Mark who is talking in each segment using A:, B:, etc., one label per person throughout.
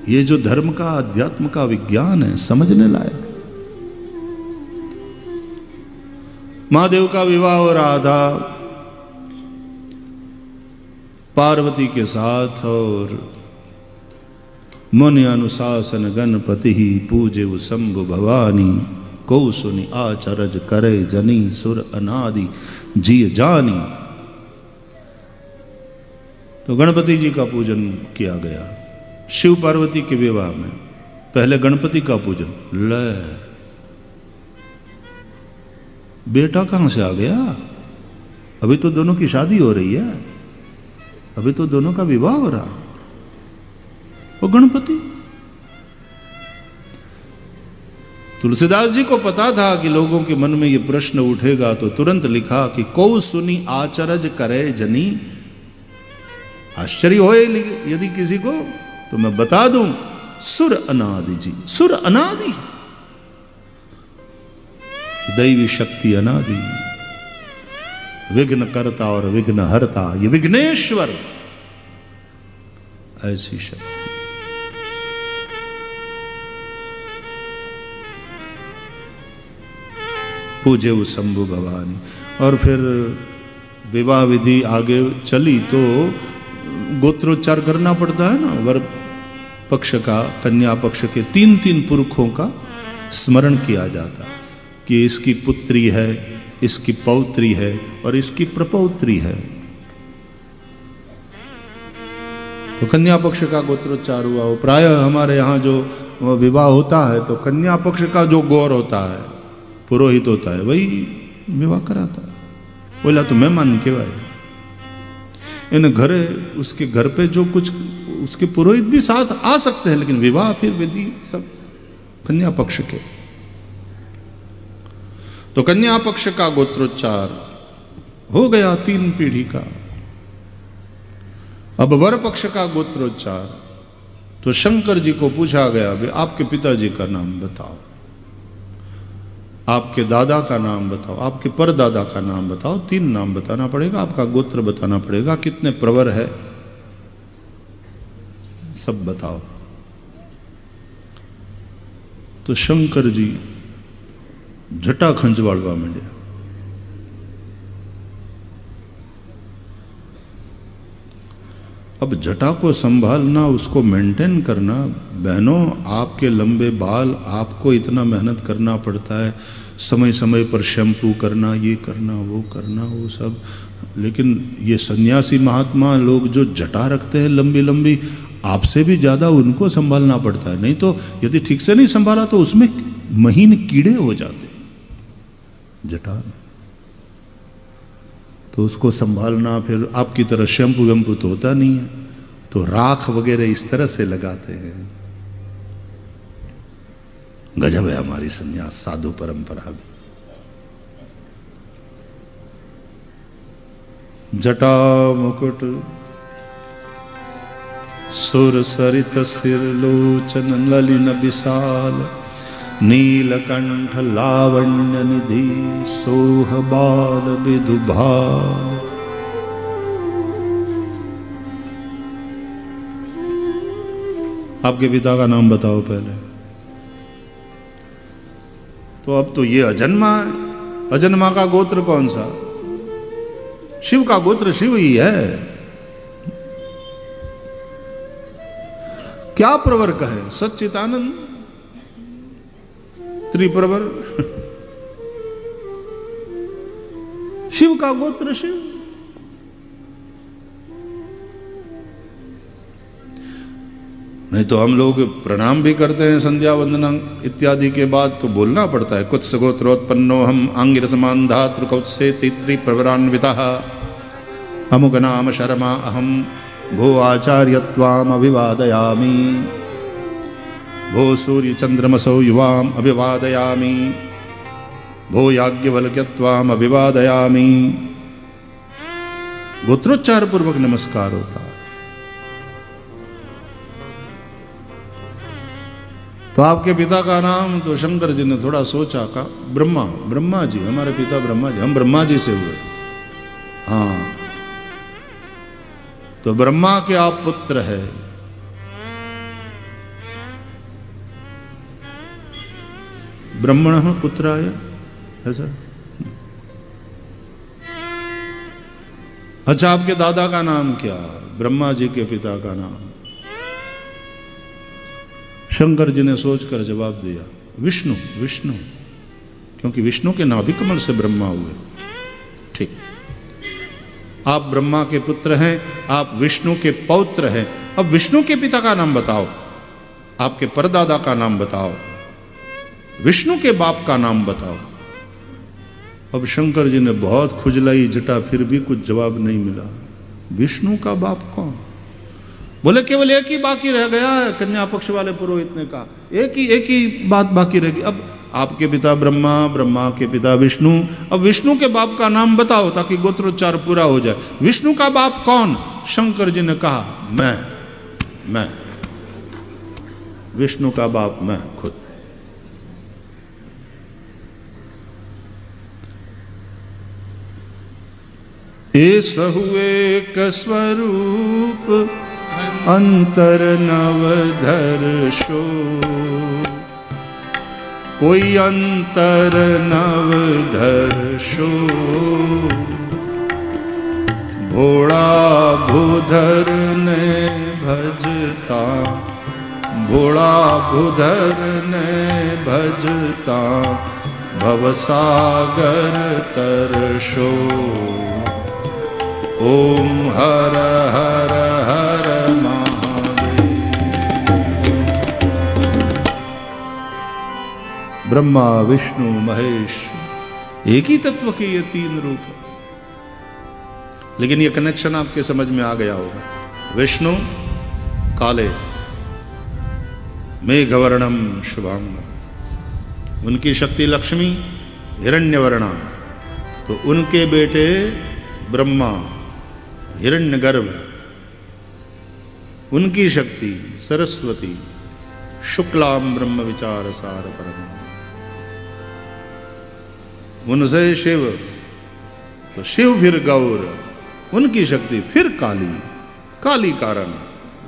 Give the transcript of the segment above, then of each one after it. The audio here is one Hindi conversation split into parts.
A: ये जो धर्म का अध्यात्म का विज्ञान है समझने लायक। महादेव का विवाह हो रहा था पार्वती के साथ, और मुनि अनुशासन गणपति ही पूजे शंभु भवानी, को सुनि आचरज करे जनी सुर अनादि जिय जानी। तो गणपति जी का पूजन किया गया शिव पार्वती के विवाह में। पहले गणपति का पूजन, ले बेटा कहां से आ गया? अभी तो दोनों की शादी हो रही है, अभी तो दोनों का विवाह हो रहा। वो गणपति, तुलसीदास जी को पता था कि लोगों के मन में ये प्रश्न उठेगा, तो तुरंत लिखा कि को सुनी आचरज करे जनी। आश्चर्य होए यदि किसी को तो मैं बता दूं, सुर अनादि जी, सुर अनादि, दैवी शक्ति अनादि, विघ्न करता और विघ्न हरता, ये विघ्नेश्वर, ऐसी शक्ति। पूजे वो शंभु भवानी। और फिर विवाह विधि आगे चली तो गोत्रोच्चार करना पड़ता है ना, वर पक्ष का कन्या पक्ष के 3-3 पुरखों का स्मरण किया जाता कि इसकी पुत्री है, इसकी पौत्री है और इसकी प्रपौत्री है। तो कन्या पक्ष का गोत्रोच्चार हुआ। वो प्रायः हमारे यहाँ जो विवाह होता है तो कन्या पक्ष का जो गौर होता है, पुरोहित होता है, वही विवाह कराता है। बोला तो मेहमान केवाय इन घरे, उसके घर पे जो कुछ उसके पुरोहित भी साथ आ सकते हैं, लेकिन विवाह फिर विधि सब कन्या पक्ष के। तो कन्या पक्ष का गोत्रोच्चार हो गया 3 पीढ़ी का। अब वर पक्ष का गोत्रोच्चार, तो शंकर जी को पूछा गया, भाई आपके पिताजी का नाम बताओ, आपके दादा का नाम बताओ, आपके परदादा का नाम बताओ, 3 नाम बताना पड़ेगा, आपका गोत्र बताना पड़ेगा, कितने प्रवर है सब बताओ। तो शंकर जी झटा खंजवाड़वा मंडे। अब जटा को संभालना, उसको मेंटेन करना, बहनों आपके लंबे बाल, आपको इतना मेहनत करना पड़ता है, समय समय पर शैम्पू करना, ये करना, वो सब। लेकिन ये सन्यासी महात्मा लोग जो जटा रखते हैं लंबी लंबी, आपसे भी ज्यादा उनको संभालना पड़ता है। नहीं तो यदि ठीक से नहीं संभाला तो उसमें महीन कीड़े हो जाते जटा में। तो उसको संभालना, फिर आपकी तरह शैम्पू वैम्पू तो होता नहीं है, तो राख वगैरह इस तरह से लगाते हैं। गजब है हमारी संन्यास साधु परंपरा भी। जटा मुकुट सुर सरित सिर लोचन ललिन विशाल, नीलकंठ लावण्य निधि सोह बाल विदुभाल। आपके पिता का नाम बताओ पहले। तो अब तो ये अजन्मा है, अजन्मा का गोत्र कौन सा? शिव का गोत्र शिव ही है। क्या प्रवर कहे? सच्चिदानंद त्रिप्रवर शिव का गोत्र शिव। नहीं तो हम लोग प्रणाम भी करते हैं संध्या वंदना इत्यादि के बाद, तो बोलना पड़ता है कुत्स गोत्रोत्पन्नो हम आंगिरसमान धातृ कौत्से तित्री प्रवरान्वितः अमुक नाम शर्मा अहम भो आचार्यत्वाम अभिवादयामि, भो सूर्य चंद्रमसो युवाम अभिवादयामि, भो याज्ञवल्क्यत्वाम अभिवादयामि। गोत्रोच्चार पूर्वक नमस्कार होता। तो आपके पिता का नाम, तो शंकर जी ने थोड़ा सोचा, का ब्रह्मा, ब्रह्मा जी, हमारे पिता ब्रह्मा जी, हम ब्रह्मा जी से हुए। हाँ, तो ब्रह्मा के आप पुत्र है, ब्रह्मणः पुत्राय, ऐसा। अच्छा, आपके दादा का नाम क्या? ब्रह्मा जी के पिता का नाम। शंकर जी ने सोचकर जवाब दिया, विष्णु। विष्णु, क्योंकि विष्णु के नाभि कमल से ब्रह्मा हुए। ठीक, आप ब्रह्मा के पुत्र हैं, आप विष्णु के पौत्र हैं। अब विष्णु के पिता का नाम बताओ, आपके परदादा का नाम बताओ, विष्णु के बाप का नाम बताओ। अब शंकर जी ने बहुत खुजलाई जटा, फिर भी कुछ जवाब नहीं मिला। विष्णु का बाप कौन? बोले केवल एक ही बाकी रह गया है। कन्या पक्ष वाले पुरोहित ने कहा, एक ही बात बाकी रहेगी। अब आपके पिता ब्रह्मा, ब्रह्मा के पिता विष्णु, अब विष्णु के बाप का नाम बताओ ताकि गोत्रोच्चार पूरा हो जाए। विष्णु का बाप कौन? शंकर जी ने कहा, मैं विष्णु का बाप, मैं खुद। ऐस हुए स्वरूप अंतर नवधर्षो, कोई अंतर नवधर्षो, भोड़ा भूधर ने भजता, भोड़ा भूधर ने भजता, भवसागर तरशो। ओम हर हर हर महादेव। ब्रह्मा विष्णु महेश, एक ही तत्व के ये तीन रूप है। लेकिन ये कनेक्शन आपके समझ में आ गया होगा। विष्णु काले, मेघवर्णम शुभांगम, उनकी शक्ति लक्ष्मी हिरण्यवर्णा, तो उनके बेटे ब्रह्मा हिरण्यगर्भ, उनकी शक्ति सरस्वती शुक्लाम ब्रह्म विचार सार परम, उनसे शिव, तो शिव फिर गौर, उनकी शक्ति फिर काली, काली कारण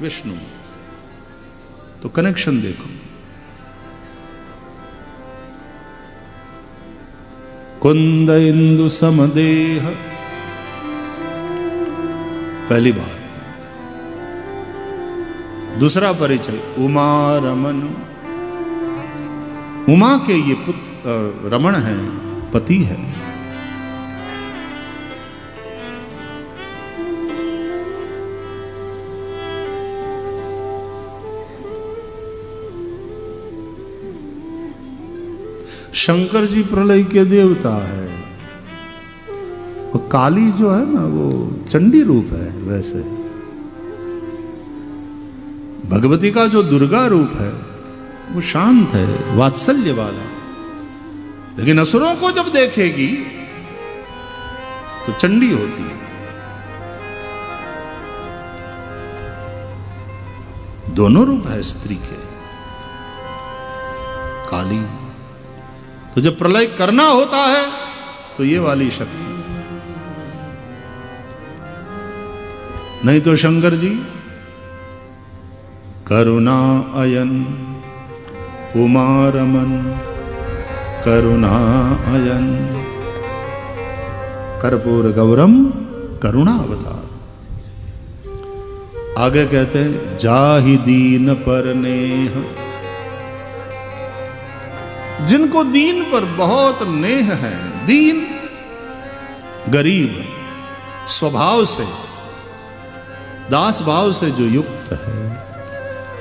A: विष्णु। तो कनेक्शन देखो। कुंद इंदु समदेह, पहली बार। दूसरा परिचय उमा रमन, उमा के ये पुत्र रमण है, पति है। शंकर जी प्रलय के देवता है, और काली जो है ना वो चंडी रूप है। वैसे भगवती का जो दुर्गा रूप है वो शांत है, वात्सल्य वाला। लेकिन असुरों को जब देखेगी तो चंडी होती है। दोनों रूप है स्त्री के, काली। तो जब प्रलय करना होता है तो ये वाली शक्ति, नहीं तो शंकर जी करुणा अयन उमा रमन, करुणा अयन कर्पूर गौरम करुणा अवतार। आगे कहते हैं जाहि दीन पर नेह, जिनको दीन पर बहुत नेह है, दीन गरीब स्वभाव से, दास भाव से जो युक्त है।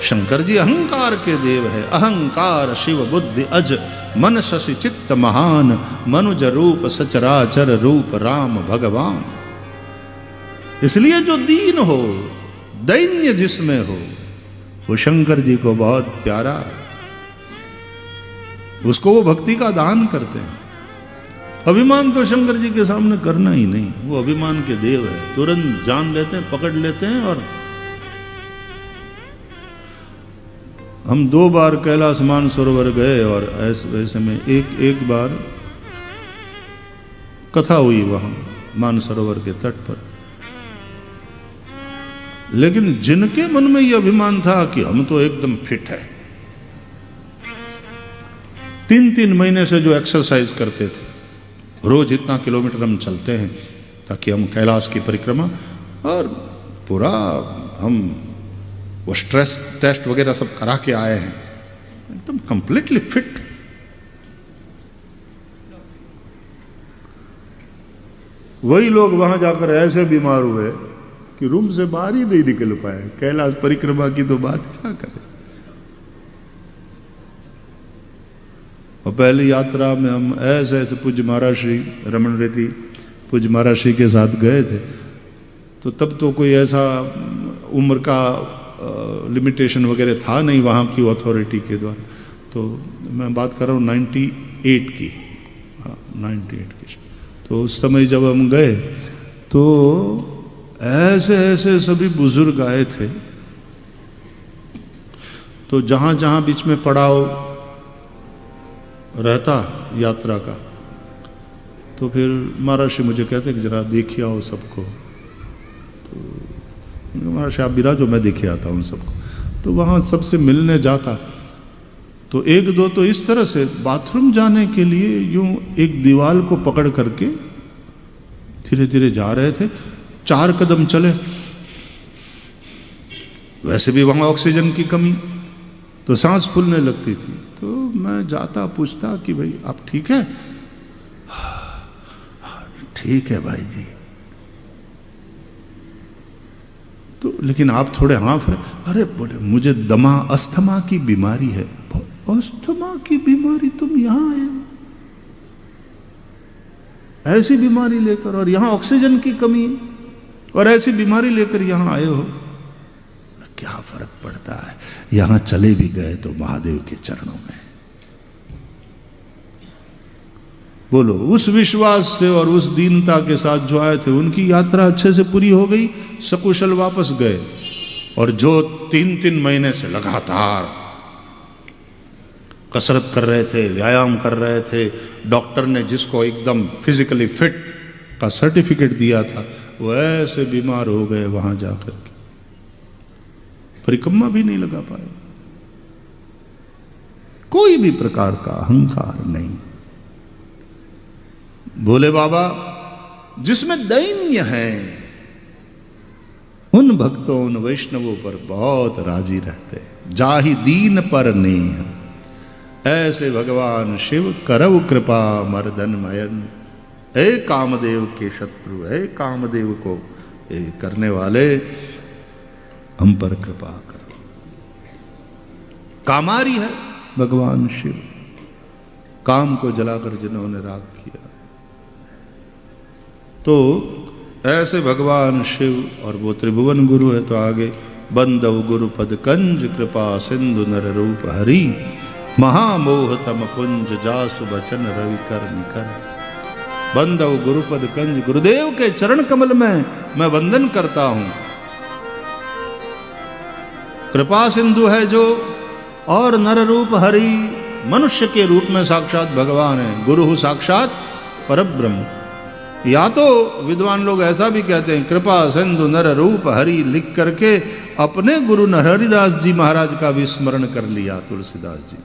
A: शंकर जी अहंकार के देव है। अहंकार शिव बुद्धि अज मन शशि चित्त महान, मनुज रूप सचराचर रूप राम भगवान। इसलिए जो दीन हो, दैन्य जिसमें हो, वो शंकर जी को बहुत प्यारा है। उसको वो भक्ति का दान करते हैं। अभिमान तो शंकर जी के सामने करना ही नहीं, वो अभिमान के देव है। तुरंत जान लेते हैं, पकड़ लेते हैं। और हम 2 बार कैलाश मानसरोवर गए, और ऐसे में एक बार कथा हुई वहां मानसरोवर के तट पर। लेकिन जिनके मन में यह अभिमान था कि हम तो एकदम फिट है, 3-3 महीने से जो एक्सरसाइज करते थे, रोज इतना किलोमीटर हम चलते हैं ताकि हम कैलाश की परिक्रमा, और पूरा हम वो स्ट्रेस टेस्ट वगैरह सब करा के आए हैं, एकदम कंप्लीटली फिट। वही लोग वहां जाकर ऐसे बीमार हुए कि रूम से बाहर ही नहीं निकल पाए। कैलाश परिक्रमा की तो बात क्या करें। और पहली यात्रा में हम ऐसे ऐसे पूज्य महाराज श्री रमन रेती पूज्य महाराज श्री के साथ गए थे, तो तब तो कोई ऐसा उम्र का लिमिटेशन वगैरह था नहीं वहाँ की अथॉरिटी के द्वारा। तो मैं बात कर रहा हूँ 98 की, हाँ 98 की। तो उस समय जब हम गए तो ऐसे ऐसे सभी बुजुर्ग आए थे, तो जहाँ जहाँ बीच में पड़ाव रहता यात्रा का, तो फिर महाराज श्री मुझे कहते कि जरा देखिए आओ सबको। तो महाराज श्री आप बिराजो, मैं देखे आता हूँ सबको। तो वहाँ सबसे मिलने जाता, तो एक दो तो इस तरह से बाथरूम जाने के लिए यूं एक दीवार को पकड़ करके धीरे धीरे जा रहे थे। 4 कदम चले, वैसे भी वहां ऑक्सीजन की कमी, तो सांस फूलने लगती थी। तो मैं जाता पूछता कि भाई आप ठीक है? ठीक है भाई जी। तो लेकिन आप थोड़े हाँफ रहे। अरे बोले मुझे दमा अस्थमा की बीमारी है। अस्थमा की बीमारी, तुम यहां आए हो ऐसी बीमारी लेकर, और यहां ऑक्सीजन की कमी और ऐसी बीमारी लेकर यहां आए हो? क्या फर्क पड़ता है, यहां चले भी गए तो महादेव के चरणों में। बोलो, उस विश्वास से और उस दीनता के साथ जो आए थे उनकी यात्रा अच्छे से पूरी हो गई, सकुशल वापस गए। और जो 3-3 महीने से लगातार कसरत कर रहे थे, व्यायाम कर रहे थे, डॉक्टर ने जिसको एकदम फिजिकली फिट का सर्टिफिकेट दिया था, वो ऐसे बीमार हो गए वहां जाकर के, परिक्रमा भी नहीं लगा पाए। कोई भी प्रकार का अहंकार नहीं। भोले बाबा जिसमें दैन्य है, उन भक्तों उन वैष्णवों पर बहुत राजी रहते हैं। जाहि दीन पर नेह, ऐसे भगवान शिव करव कृपा मर्दन मयन। ए कामदेव के शत्रु, ए कामदेव को करने वाले, हम पर कृपा करो। कामारी है भगवान शिव, काम को जलाकर जिन्होंने राख किया। तो ऐसे भगवान शिव, और वो त्रिभुवन गुरु है। तो आगे बंदव गुरुपद कंज कृपा सिंधु नर रूप हरि, महामोह तम पुंज जासु बचन रवि कर निकर। बंदव गुरुपद कंज, गुरुदेव के चरण कमल में मैं वंदन करता हूं। कृपा सिंधु है जो, और नर रूप हरि, मनुष्य के रूप में साक्षात भगवान है। गुरु साक्षात परब्रह्म। या तो विद्वान लोग ऐसा भी कहते हैं, कृपा सिंधु नर रूप हरि लिख करके अपने गुरु नरहरिदास जी महाराज का भी स्मरण कर लिया तुलसीदास जी।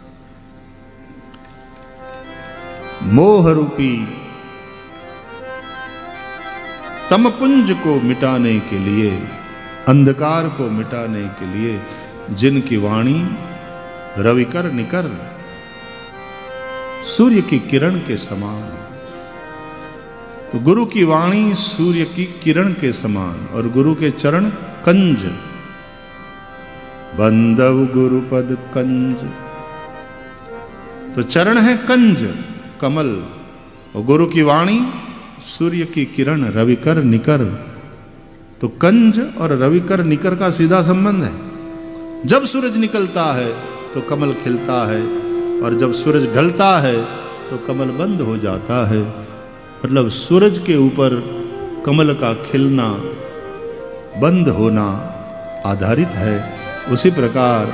A: मोह रूपी तमपुंज को मिटाने के लिए, अंधकार को मिटाने के लिए, जिनकी वाणी रविकर निकर, सूर्य की किरण के समान। तो गुरु की वाणी सूर्य की किरण के समान, और गुरु के चरण कंज। बंदव गुरुपद कंज, तो चरण है कंज कमल, और गुरु की वाणी सूर्य की किरण रविकर निकर। तो कंज और रविकर निकर का सीधा संबंध है। जब सूरज निकलता है तो कमल खिलता है, और जब सूरज ढलता है तो कमल बंद हो जाता है। मतलब सूरज के ऊपर कमल का खिलना, बंद होना आधारित है। उसी प्रकार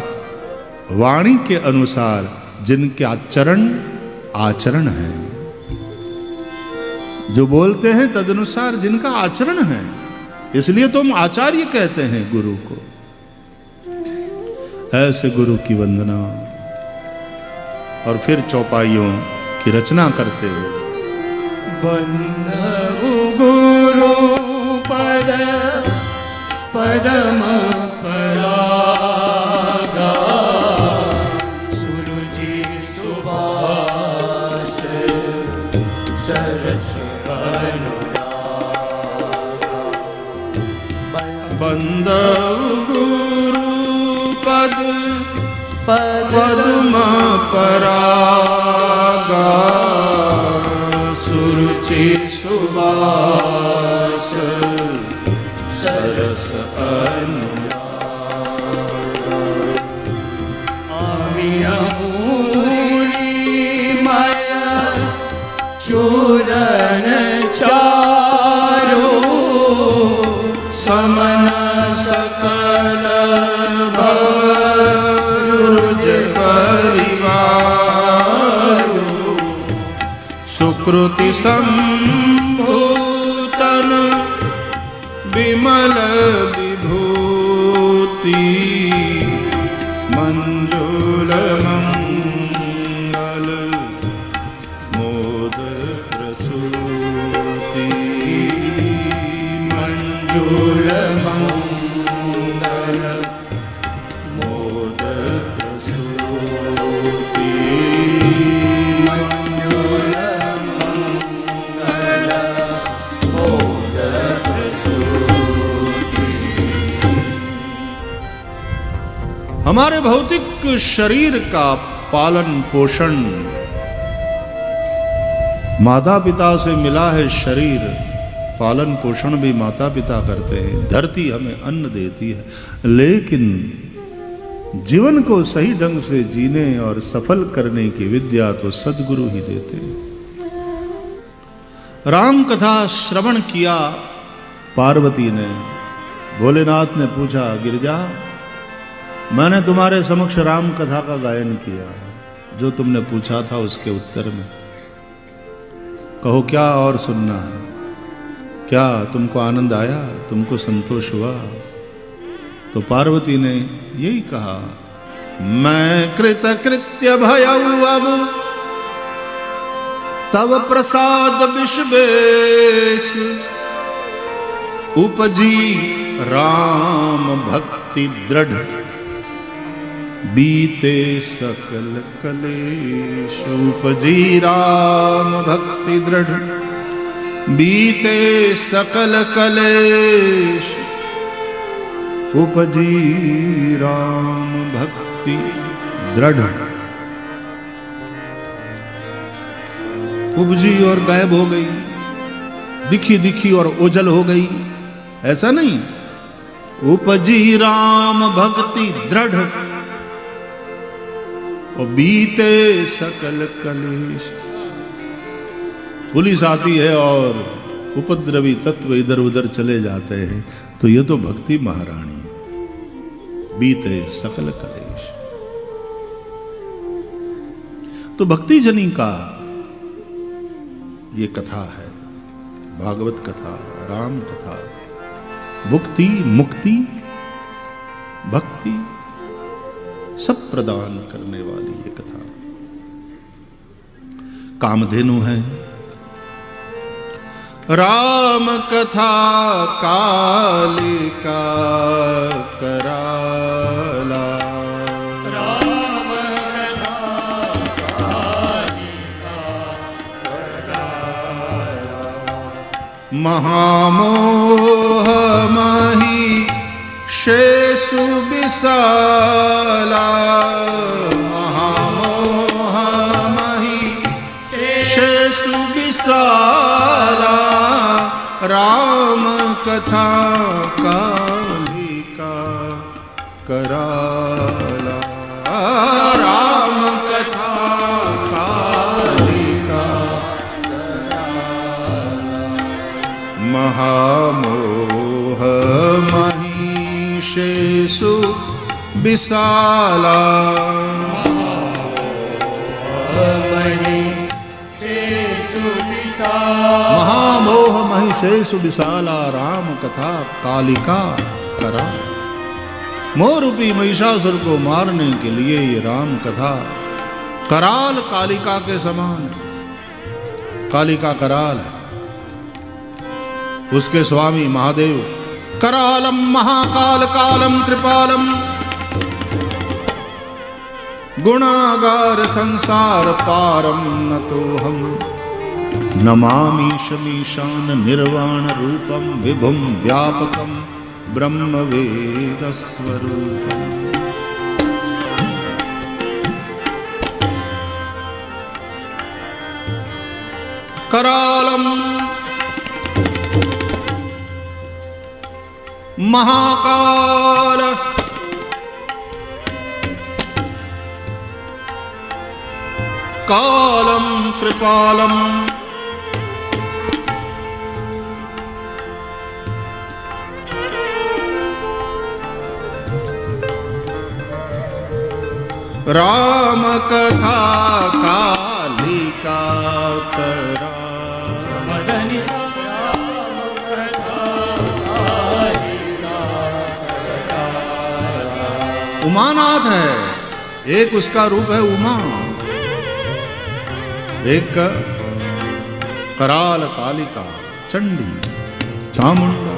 A: वाणी के अनुसार जिनके चरण आचरण है, जो बोलते हैं तदनुसार जिनका आचरण है, इसलिए तो हम आचार्य कहते हैं गुरु को। ऐसे गुरु की वंदना। और फिर चौपाइयों की रचना करते हो।
B: बंधु गुरु पद पदम परागा सुरुचि सुभाष सरस अनुरागा।
A: बंधु गुरु पद पद्म परागा सुरुचि सुबास सरस अनुरागा।
B: आमिया मूरी माया चूरन चारो
A: समन सकल भवरुज परिवार सुकृति संभूतन विमल विभूति मंजुल मंगल मोद प्रसूति मंजुल मंगल मोद प्रसूति मंजुल मंगल मोद प्रसूति। हमारे भौतिक शरीर का पालन पोषण माता पिता से मिला है शरीर, पालन पोषण भी माता पिता करते हैं, धरती हमें अन्न देती है, लेकिन जीवन को सही ढंग से जीने और सफल करने की विद्या तो सद्गुरु ही देते हैं। राम कथा श्रवण किया पार्वती ने। भोलेनाथ ने पूछा, गिरिजा मैंने तुम्हारे समक्ष राम कथा का गायन किया, जो तुमने पूछा था उसके उत्तर में, कहो क्या और सुनना है? क्या तुमको आनंद आया, तुमको संतोष हुआ? तो पार्वती ने यही कहा, मैं कृतकृत्य भयऊ अब तब प्रसाद विश्वेश उपजी राम भक्ति दृढ़ बीते सकल कलेश। उपजी राम भक्ति दृढ़ बीते सकल कलेश उपजी राम भक्ति दृढ़। उपजी और गायब हो गई, दिखी दिखी और ओझल हो गई, ऐसा नहीं। उपजी राम भक्ति दृढ़ और बीते सकल कलेश। पुलिस आती है और उपद्रवी तत्व इधर उधर चले जाते हैं, तो ये तो भक्ति महारानी है। बीते सकल कलेश। तो भक्ति जनी का ये कथा है, भागवत कथा, राम कथा, मुक्ति मुक्ति भक्ति सब प्रदान करने वाली ये कथा। कामधेनु है राम कथा कालिका कराला।
B: राम कथा कालिका कराला।
A: महामोह मही शेषु विशाला। महामोह मही शेषु विशाला। राम कथा कालिका कराला। राम कथा कालिका कराला। महामोह महिषेषु विशाला। महामोह महिषेषु विशाला। राम कथा कालिका करा। मोह रूपी महिषासुर को मारने के लिए ये राम कथा कराल कालिका के समान है। कालिका कराल है, उसके स्वामी महादेव करालम महाकाल कालम कृपालम गुणागार संसार पारम नतोहम नमामीशमीशान निर्वाण रूपम विभुम व्यापकम ब्रह्म वेद स्वरूपम। करालम महाकाल कालम कृपालम राम कथा कालिका करा। उमानाथ है, एक उसका रूप है उमा, एक कराल कालिका चंडी चामुंडा।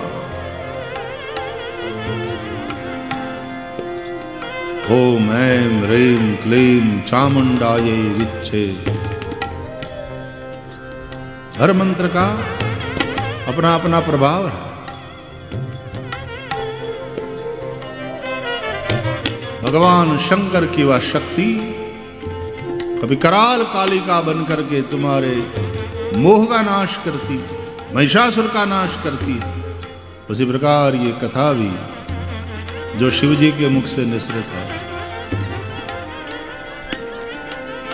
A: ओम ऐं ह्रीं क्लीं चामुंडायै विच्चे। हर मंत्र का अपना अपना प्रभाव है। भगवान शंकर की वह शक्ति कभी कराल कालिका बनकर के तुम्हारे मोह का नाश करती, महिषासुर का नाश करती है। उसी प्रकार ये कथा भी जो शिव जी के मुख से निसृत है,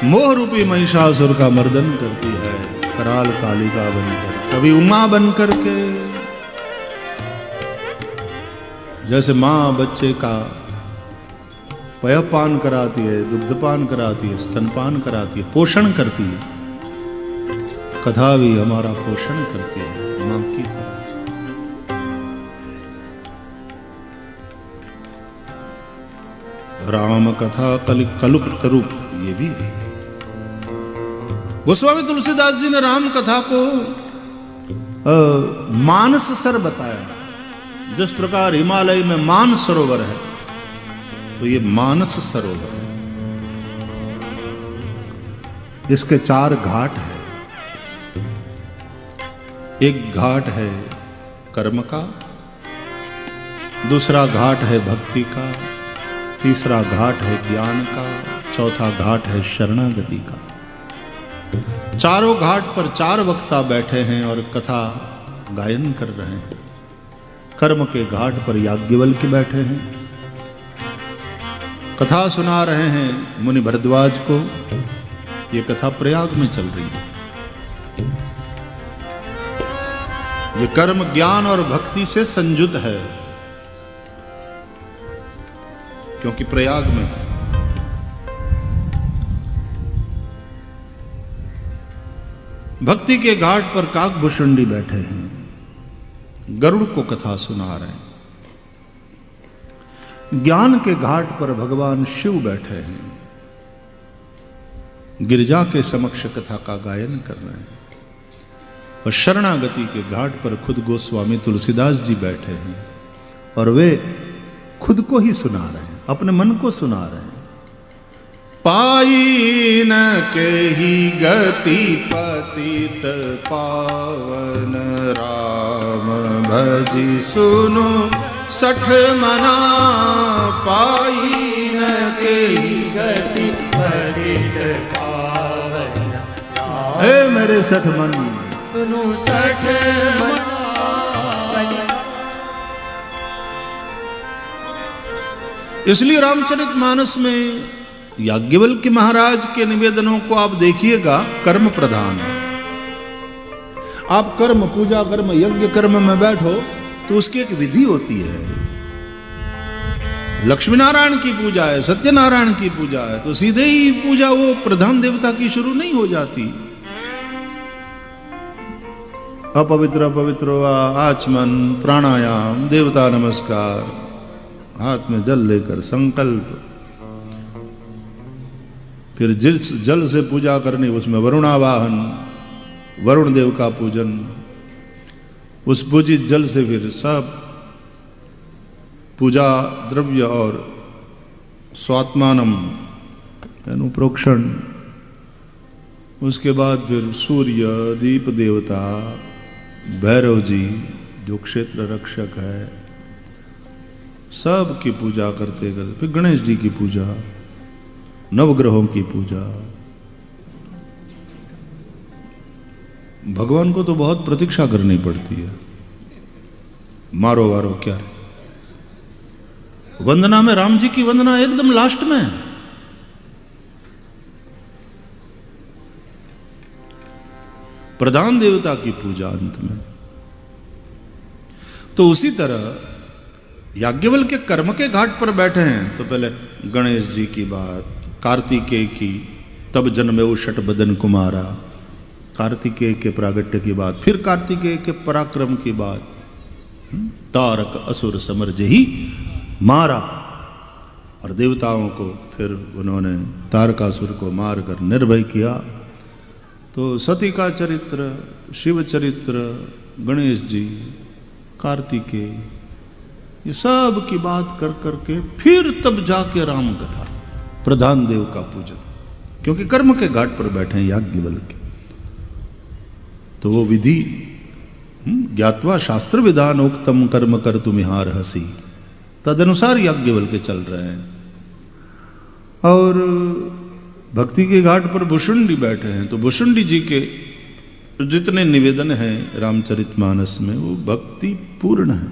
A: मोह रूपी महिषासुर का मर्दन करती है कराल कालिका बनकर, कभी उमा बनकर के। जैसे माँ बच्चे का पयपान कराती है, दुग्धपान कराती है, स्तनपान कराती है, पोषण करती है, कथा भी हमारा पोषण करती है मां की तरह। राम कथा कलुप तरुप ये भी है। गोस्वामी तुलसीदास जी ने राम कथा को मानस सर बताया। जिस प्रकार हिमालय में मान सरोवर है, तो ये मानस सरोवर है। इसके 4 घाट है। एक घाट है कर्म का, दूसरा घाट है भक्ति का, तीसरा घाट है ज्ञान का, चौथा घाट है शरणागति का। चारों घाट पर 4 वक्ता बैठे हैं और कथा गायन कर रहे हैं। कर्म के घाट पर याज्ञवल्क्य बैठे हैं, कथा सुना रहे हैं मुनि भरद्वाज को। ये कथा प्रयाग में चल रही है। ये कर्म ज्ञान और भक्ति से संयुक्त है, क्योंकि प्रयाग में है। भक्ति के घाट पर काकभूषुंडी बैठे हैं, गरुड़ को कथा सुना रहे हैं। ज्ञान के घाट पर भगवान शिव बैठे हैं, गिरिजा के समक्ष कथा का गायन कर रहे हैं। और शरणागति के घाट पर खुद गोस्वामी तुलसीदास जी बैठे हैं और वे खुद को ही सुना रहे हैं, अपने मन को सुना रहे हैं। पाई न के ही गति पतित पावन राम भजी सुनो 60 मना। पाई न के ही
B: गति पतित पावन
A: हे मेरे 60 मन
B: सुनो 60 मना।
A: इसलिए रामचरितमानस में याज्ञवल्क्य महाराज के निवेदनों को आप देखिएगा, कर्म प्रधान है। आप कर्म पूजा कर्म यज्ञ कर्म में बैठो तो उसकी एक विधि होती है। लक्ष्मी नारायण की पूजा है, सत्यनारायण की पूजा है, तो सीधे ही पूजा वो प्रधान देवता की शुरू नहीं हो जाती। अपवित्र अपवित्र आचमन प्राणायाम देवता नमस्कार, हाथ में जल लेकर संकल्प, फिर जिस जल से पूजा करनी उसमें वरुणावाहन, वरुण देव का पूजन, उस पूजित जल से फिर सब पूजा द्रव्य और स्वात्मानम यानी प्रोक्षण, उसके बाद फिर सूर्य, दीप देवता, भैरव जी जो क्षेत्र रक्षक है, सब की पूजा करते करते फिर गणेश जी की पूजा, नवग्रहों की पूजा। भगवान को तो बहुत प्रतीक्षा करनी पड़ती है, मारो वारो क्या रे। वंदना में राम जी की वंदना एकदम लास्ट में, प्रधान देवता की पूजा अंत में। तो उसी तरह याज्ञवल्क्य के कर्म के घाट पर बैठे हैं तो पहले गणेश जी की बात, कार्तिकेय की, तब जन्मे वो षट बदन कुमारा, कार्तिकेय के प्रागट्य की बात, फिर कार्तिकेय के पराक्रम की बात, तारक असुर समर जही मारा, और देवताओं को फिर उन्होंने तारकासुर को मारकर निर्भय किया। तो सती का चरित्र, शिव चरित्र, गणेश जी, कार्तिकेय, ये सब की बात कर करके फिर तब जाके राम कथा, प्रधान देव का पूजन, क्योंकि कर्म के घाट पर बैठे हैं याज्ञवल्क्य। तो वो विधि ज्ञात्वा शास्त्र विधान उक्तम कर्म कर तुमिहार हसी, तदनुसार याज्ञवल्क्य चल रहे हैं। और भक्ति के घाट पर भुषुंडी बैठे हैं, तो भुषुंडी जी के जितने निवेदन हैं रामचरितमानस में वो भक्ति पूर्ण है,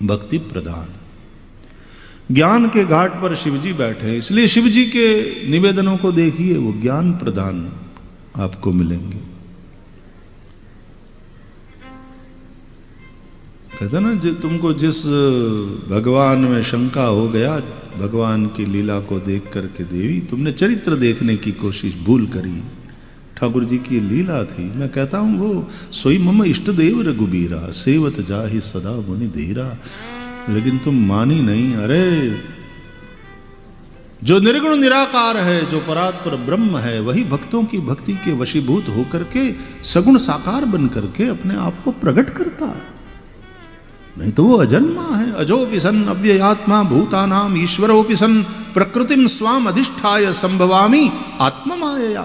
A: भक्ति प्रधान। ज्ञान के घाट पर शिवजी बैठे हैं, इसलिए शिवजी के निवेदनों को देखिए, वो ज्ञान प्रधान आपको मिलेंगे। कहते ना, तुमको जिस भगवान में शंका हो गया भगवान की लीला को देख करके देवी, तुमने चरित्र देखने की कोशिश भूल करी। ठाकुर जी की लीला थी। मैं कहता हूं वो सोई मम इष्ट देव रघुबीरा, सेवत जाहि सदा मुनि धीरा। लेकिन तुम मानी नहीं। अरे जो निर्गुण निराकार है, जो परात्पर ब्रह्म है, वही भक्तों की भक्ति के वशीभूत होकर के सगुण साकार बन करके अपने आप को प्रकट करता है। नहीं तो वो अजन्मा है। अजोपि सन् अव्ययात्मा भूतानाम ईश्वरोपि सन् प्रकृतिम स्वाम अधिष्ठाय संभवामि आत्ममायया।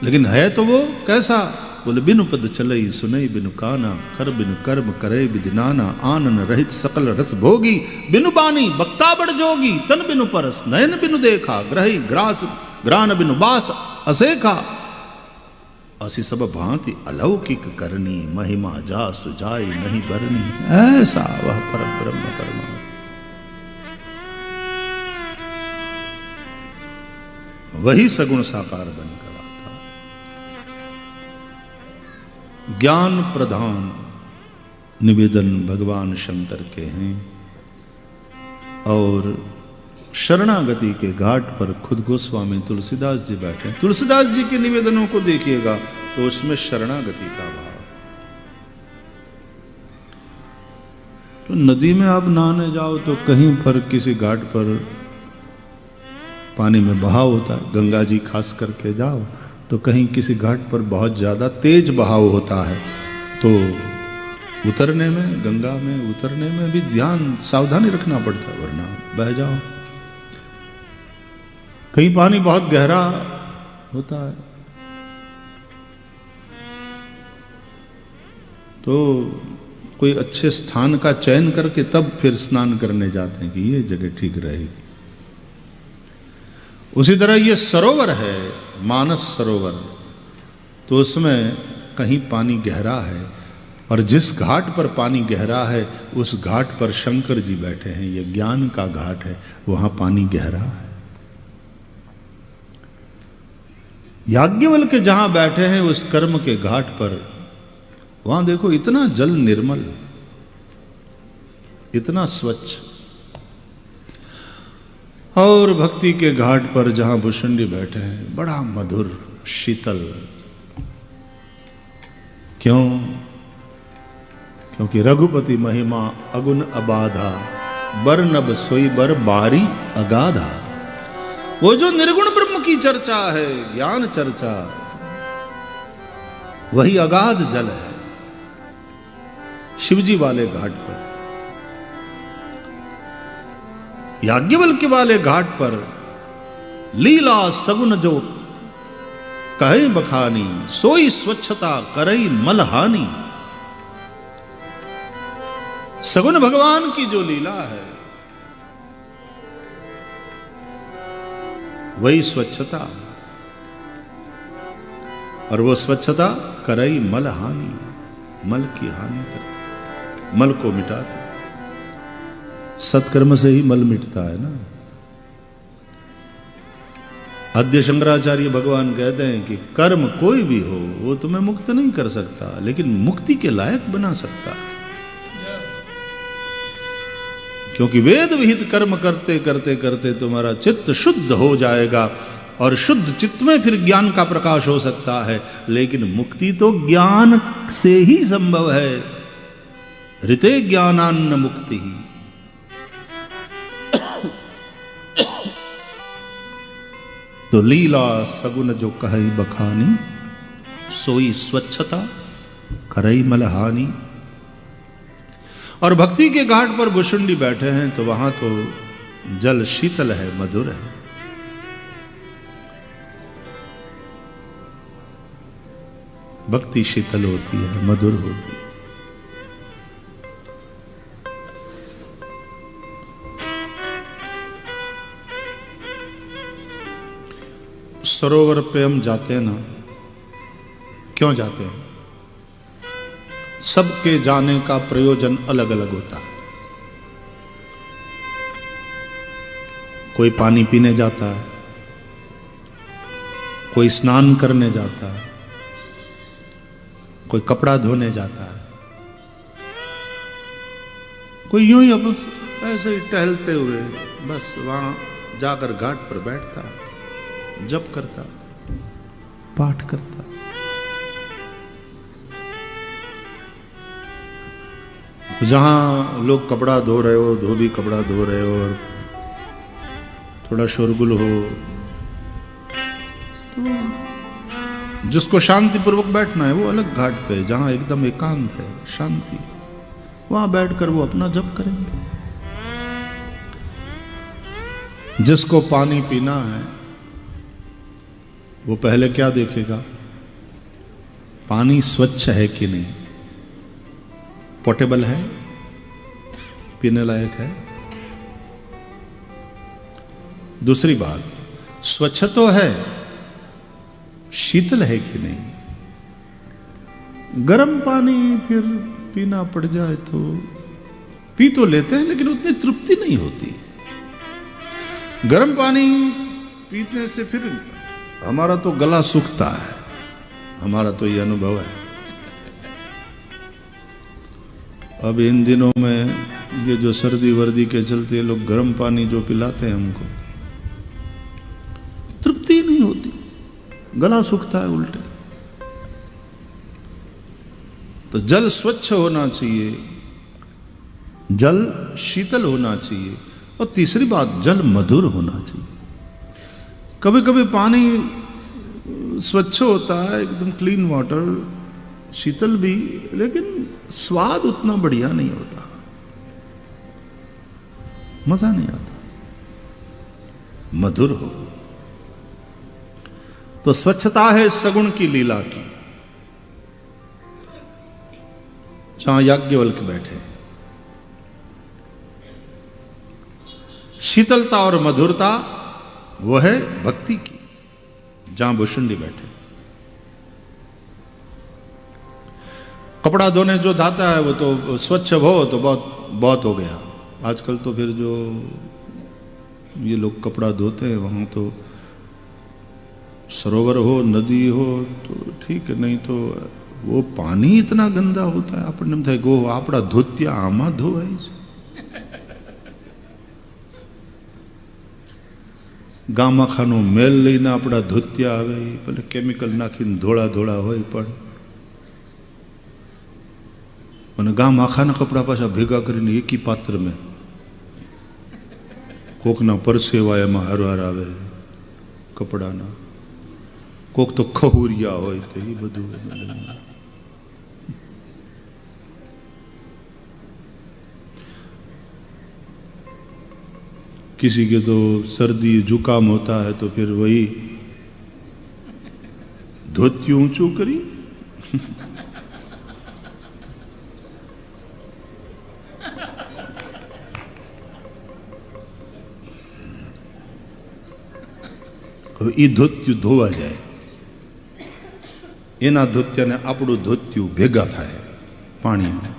A: लेकिन है तो वो कैसा? बोले बिनु पद चलई सुनई बिनु काना, कर बिनु कर्म करे विदिनाना, आनन रहित सकल रस भोगी, बिनु बानी बक्ता बड़ जोगी, तन बिनु परस नयन बिनु देखा, ग्रही ग्रास ग्रान बिनु बास असेखा। असी सब भांति अलौकिक करनी, महिमा जा सुजाई नहीं बरनी। ऐसा वह पर ब्रह्म परमात्मा, वही सगुण साकार बनकर आता। ज्ञान प्रधान निवेदन भगवान शंकर के हैं। और शरणागति के घाट पर खुद गोस्वामी तुलसीदास जी बैठे। तुलसीदास जी के निवेदनों को देखिएगा तो उसमें शरणागति का भाव। तो नदी में आप नहाने जाओ तो कहीं पर किसी घाट पर पानी में बहाव होता है, गंगा जी खास करके जाओ तो कहीं किसी घाट पर बहुत ज्यादा तेज बहाव होता है, तो उतरने में, गंगा में उतरने में भी ध्यान सावधानी रखना पड़ता है, वरना बह जाओ। कहीं पानी बहुत गहरा होता है तो कोई अच्छे स्थान का चयन करके तब फिर स्नान करने जाते हैं कि ये जगह ठीक रहेगी। उसी तरह ये सरोवर है, मानस सरोवर, तो उसमें कहीं पानी गहरा है और जिस घाट पर पानी गहरा है उस घाट पर शंकर जी बैठे हैं। ये ज्ञान का घाट है, वहां पानी गहरा है। याज्ञवल्क्य जहां बैठे हैं उस कर्म के घाट पर, वहां देखो इतना जल निर्मल, इतना स्वच्छ। और भक्ति के घाट पर जहां भुषुंडी बैठे हैं, बड़ा मधुर शीतल। क्यों? क्योंकि रघुपति महिमा अगुण अबाधा, बर नभ सोई बर बारी अगाधा। वो जो निर्गुण ब्रह्म की चर्चा है, ज्ञान चर्चा, वही अगाध जल है। शिवजी वाले घाट पर, याज्ञवल्क्य वाले घाट पर लीला सगुन जो कहे बखानी, सोई स्वच्छता करई मलहानी। सगुन भगवान की जो लीला है वही स्वच्छता, और वो स्वच्छता करई मल हानि, मल की हानि कर, मल को मिटाती। सत्कर्म से ही मल मिटता है ना। आद्य शंकराचार्य भगवान कहते हैं कि कर्म कोई भी हो वो तुम्हें मुक्त नहीं कर सकता, लेकिन मुक्ति के लायक बना सकता है। क्योंकि वेद विहित कर्म करते करते करते तुम्हारा चित्त शुद्ध हो जाएगा, और शुद्ध चित्त में फिर ज्ञान का प्रकाश हो सकता है। लेकिन मुक्ति तो ज्ञान से ही संभव है। ऋते ज्ञानान्न मुक्ति ही। तो लीला सगुन जो कहई बखानी, सोई स्वच्छता करई मलहानी। और भक्ति के घाट पर भुशुंडी बैठे हैं तो वहां तो जल शीतल है, मधुर है। भक्ति शीतल होती है, मधुर होती है। सरोवर पे हम जाते हैं ना, क्यों जाते हैं? सबके जाने का प्रयोजन अलग अलग होता है। कोई पानी पीने जाता है, कोई स्नान करने जाता है, कोई कपड़ा धोने जाता है, कोई यूं ही अब ऐसे ही टहलते हुए बस वहां जाकर घाट पर बैठता है, जप करता, पाठ करता। जहां लोग कपड़ा धो रहे हो, धोबी कपड़ा धो रहे हो और थोड़ा शोरगुल हो, तो जिसको शांति पूर्वक बैठना है वो अलग घाट पे, जहां एकदम एकांत है, शांति, वहां बैठकर वो अपना जप करेंगे। जिसको पानी पीना है वो पहले क्या देखेगा? पानी स्वच्छ है कि नहीं, पोर्टेबल है, पीने लायक है। दूसरी बात, स्वच्छ तो है, शीतल है कि नहीं। गर्म पानी फिर पीना पड़ जाए तो पी तो लेते हैं, लेकिन उतनी तृप्ति नहीं होती। गर्म पानी पीने से फिर हमारा तो गला सूखता है, हमारा तो ये अनुभव है। अब इन दिनों में ये जो सर्दी वर्दी के चलते लोग गर्म पानी जो पिलाते हैं हमको, तृप्ति नहीं होती, गला सूखता है उल्टे। तो जल स्वच्छ होना चाहिए, जल शीतल होना चाहिए, और तीसरी बात, जल मधुर होना चाहिए। कभी कभी पानी स्वच्छ होता है, एकदम क्लीन वाटर, शीतल भी, लेकिन स्वाद उतना बढ़िया नहीं होता, मजा नहीं आता। मधुर हो तो स्वच्छता है सगुण की लीला की। जहां याज्ञवल्क्य बैठे, शीतलता और मधुरता वो है भक्ति की। जहां भुशुंडी बैठे, कपड़ा धोने जो धाता है वो तो स्वच्छ हो तो बहुत बहुत हो गया। आजकल तो फिर जो ये लोग कपड़ा धोते हैं वहां तो सरोवर हो, नदी हो तो ठीक है, नहीं तो वो पानी इतना गंदा होता है। अपन थे गो आपड़ा धोत्या आमा धोवाई છે। ગામમાં ખાનો મેલ લઈને આપણા ધોત્યા આવે, ભલે કેમિકલ નાખીને ધોળા ધોળા હોય, પણ અને ગામ આખાના કપડા પાછા ભેગા કરીને એકી પાત્રમાં કોકના પરસેવા એમાં હારવાર આવે, કપડાના, કોક તો ખહુરિયા હોય તો એ બધું. किसी के तो सर्दी जुकाम होता है तो फिर वही धोती ऊंचू करी. એ ધોત્યું ધોવા જાય, એના ધોત્યાને આપણું ધોત્યું ભેગા થાય पानी में.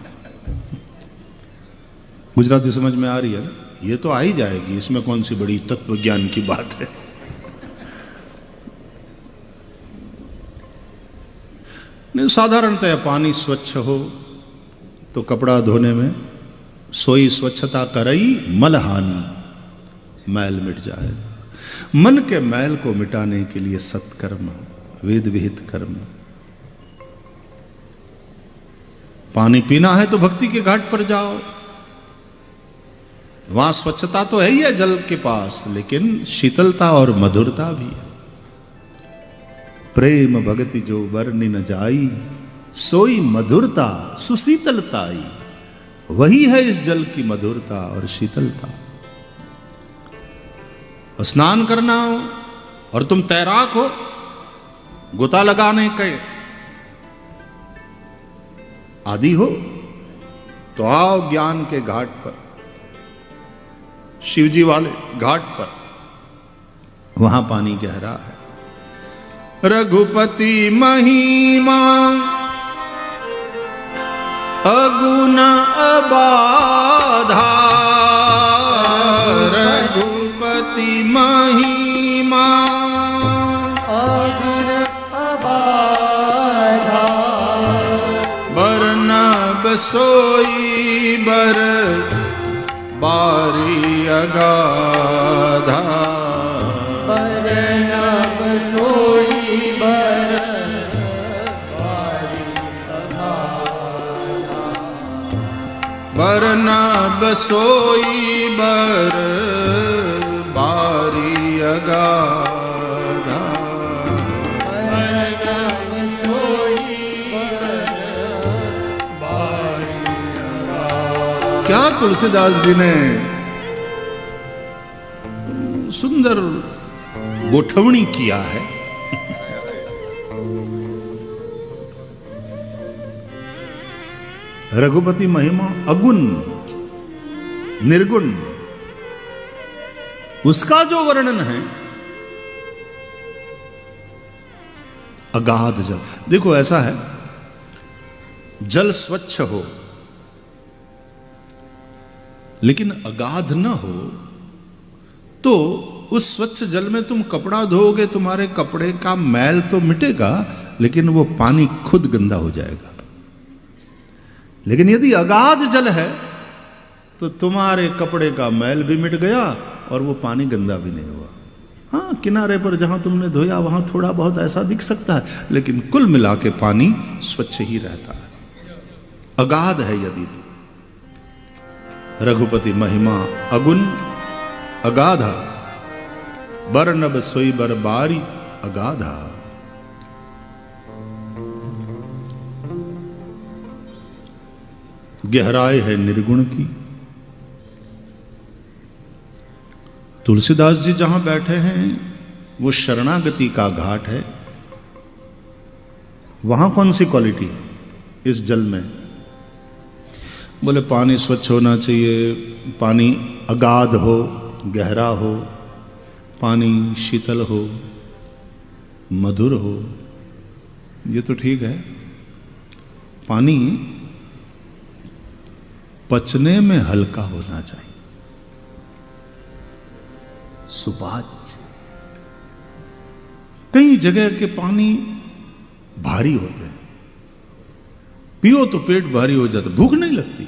A: गुजराती समझ में आ रही है ना? ये तो आ ही जाएगी, इसमें कौन सी बड़ी तत्व ज्ञान की बात है. नहीं, साधारणतः पानी स्वच्छ हो तो कपड़ा धोने में सोई स्वच्छता करई मलहानी, मैल मिट जाएगा. मन के मैल को मिटाने के लिए सत्कर्म, वेद विहित कर्म. पानी पीना है तो भक्ति के घाट पर जाओ, वहां स्वच्छता तो है ही है जल के पास, लेकिन शीतलता और मधुरता भी है. प्रेम भक्ति जो वर्णि न जाई, सोई मधुरता सुशीतलताई. वही है इस जल की मधुरता और शीतलता. स्नान करना हो और तुम तैराक हो, गोता लगाने के आदि हो, तो आओ ज्ञान के घाट पर, शिवजी वाले घाट पर. वहां पानी गहरा है. रघुपति महिमा अगुण अबाधा, रघुपति महिमा
B: अगुण अबाधा,
A: बरनब सोई बर बारी अगाधा.
B: बरनब सोई बर बारी अगाधा,
A: बरनब सोई बर बारी अगाधा.
B: बरनब सोई बर बारी अगाधा.
A: क्या तुलसीदास जी ने सुंदर गोठवणी किया है. रघुपति महिमा अगुण निर्गुण, उसका जो वर्णन है अगाध जल. देखो ऐसा है, जल स्वच्छ हो लेकिन अगाध न हो तो उस स्वच्छ जल में तुम कपड़ा धोओगे, तुम्हारे कपड़े का मैल तो मिटेगा लेकिन वो पानी खुद गंदा हो जाएगा. लेकिन यदि अगाध जल है तो तुम्हारे कपड़े का मैल भी मिट गया और वो पानी गंदा भी नहीं हुआ. हाँ, किनारे पर जहां तुमने धोया वहां थोड़ा बहुत ऐसा दिख सकता है, लेकिन कुल मिला के पानी स्वच्छ ही रहता है. अगाध है यदि तो. रघुपति महिमा अगुण अगाधा, बरनब सोई बर बारी अगाधा. गहराई है निर्गुण की. तुलसीदास जी जहां बैठे हैं वो शरणागति का घाट है. वहां कौन सी क्वालिटी है इस जल में? बोले पानी स्वच्छ होना चाहिए, पानी अगाध हो, गहरा हो, पानी शीतल हो, मधुर हो. ये तो ठीक है. पानी पचने में हल्का होना चाहिए, सुपाच्य. कई जगह के पानी भारी होते हैं, पियो तो पेट भारी हो जाता, भूख नहीं लगती.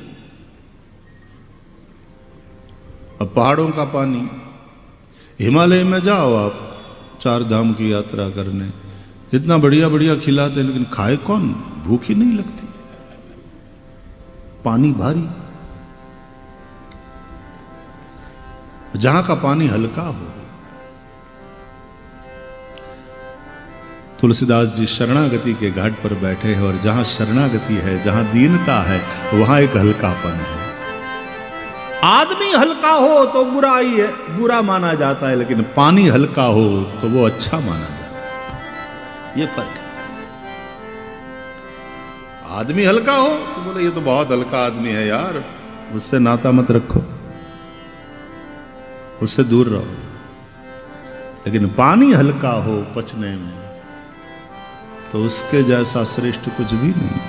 A: अब पहाड़ों का पानी, हिमालय में जाओ आप 4 धाम की यात्रा करने, इतना बढ़िया बढ़िया खिलाते हैं लेकिन खाए कौन? भूख ही नहीं लगती. पानी भारी. जहां का पानी हल्का हो, तुलसीदास जी शरणागति के घाट पर बैठे हैं और जहां शरणागति है, जहां दीनता है, वहां एक हल्कापन है। आदमी हल्का हो तो बुराई है, बुरा माना जाता है, लेकिन पानी हल्का हो तो वो अच्छा माना जाता है। ये फर्क है। आदमी हल्का हो तो बोले ये तो बहुत हल्का आदमी है यार, उससे नाता मत रखो, उससे दूर रहो। लेकिन पानी हल्का हो पचने में तो उसके जैसा श्रेष्ठ कुछ भी नहीं।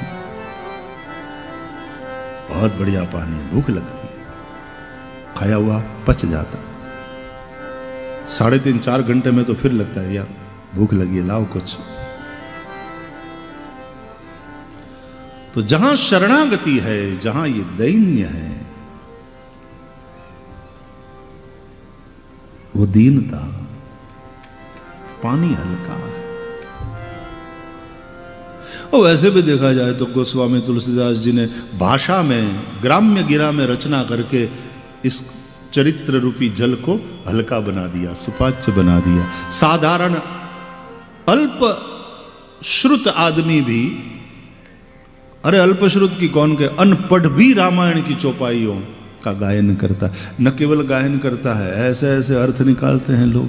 A: बहुत बढ़िया पानी, भूख लगती है, खाया हुआ पच जाता, 3.5-4 घंटे में तो फिर लगता है यार भूख लगी है, लाओ कुछ। तो जहां शरणागति है, जहां ये दैन्य है, वो दीनता, पानी हल्का है। और वैसे भी देखा जाए तो गोस्वामी तुलसीदास जी ने भाषा में, ग्राम्य गिरा में रचना करके इस चरित्र रूपी जल को हल्का बना दिया, सुपाच्य बना दिया। साधारण अल्प श्रुत आदमी भी, अरे अल्प श्रुत की कौन के, अनपढ़ भी रामायण की चौपाइयों का गायन करता। न केवल गायन करता है, ऐसे ऐसे अर्थ निकालते हैं लोग।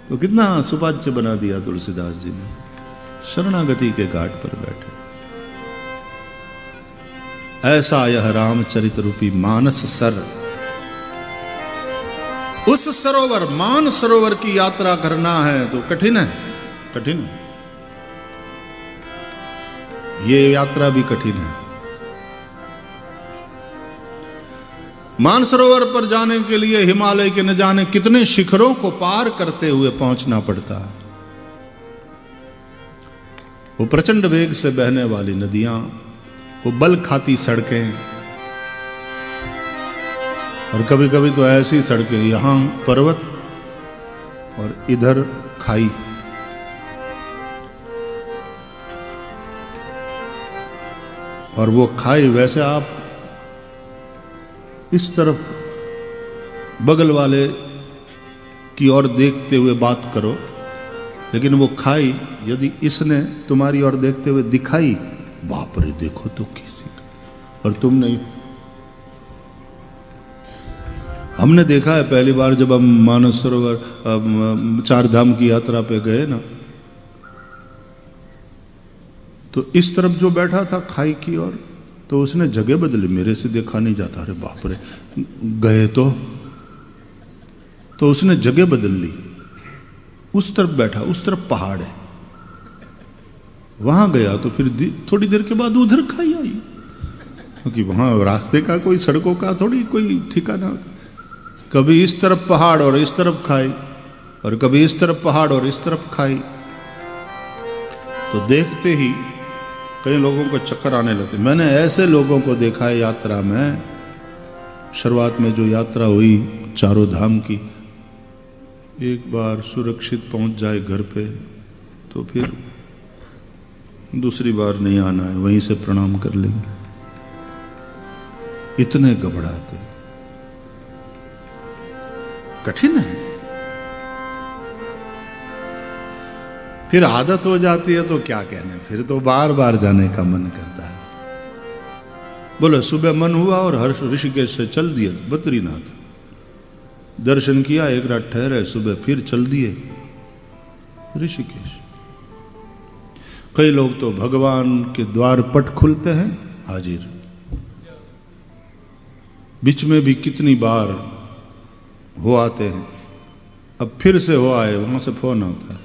A: तो कितना सुपाच्य बना दिया तुलसीदास जी ने, शरणागति के घाट पर बैठे। ऐसा यह रामचरित रूपी मानस सर, उस सरोवर, मान सरोवर की यात्रा करना है तो कठिन है, कठिन है। ये यात्रा भी कठिन है। मानसरोवर पर जाने के लिए हिमालय के न जाने कितने शिखरों को पार करते हुए पहुंचना पड़ता है। वो प्रचंड वेग से बहने वाली नदियां, वो बल खाती सड़कें, और कभी कभी तो ऐसी सड़कें, यहां पर्वत और इधर खाई। और वो खाई, वैसे आप इस तरफ बगल वाले की ओर देखते हुए बात करो, लेकिन वो खाई यदि इसने तुम्हारी ओर देखते हुए दिखाई, बाप रे देखो तो किसी का, और तुम नहीं। हमने देखा है पहली बार जब हम मानस सरोवर 4 धाम की यात्रा पे गए ना, तो इस तरफ जो बैठा था खाई की ओर, तो उसने जगह बदली, मेरे से देखा नहीं जाता। अरे बाप रे, गए तो उसने जगह बदल ली, उस तरफ बैठा, उस तरफ पहाड़ है, वहां गया तो फिर थोड़ी देर के बाद उधर खाई आई, क्योंकि वहां रास्ते का कोई, सड़कों का थोड़ी कोई ठिकाना होता। कभी इस तरफ पहाड़ और इस तरफ खाई, और कभी इस तरफ पहाड़ और इस तरफ खाई। तो देखते ही कई लोगों को चक्कर आने लगते। मैंने ऐसे लोगों को देखा है यात्रा में, शुरुआत में जो यात्रा हुई 4 धाम की, एक बार सुरक्षित पहुंच जाए घर पे तो फिर दूसरी बार नहीं आना है, वहीं से प्रणाम कर लेंगे। इतने घबराते, कठिन है। फिर आदत हो जाती है तो क्या कहने, फिर तो बार बार जाने का मन करता है। बोलो सुबह मन हुआ और हर्ष ऋषिकेश से चल दिए बद्रीनाथ, दर्शन किया, एक रात ठहरे, सुबह फिर चल दिए ऋषिकेश। कई लोग तो भगवान के द्वार पट खुलते हैं, हाजिर। बीच में भी कितनी बार हो आते हैं, अब फिर से हो आए, वहां से फोन आता है,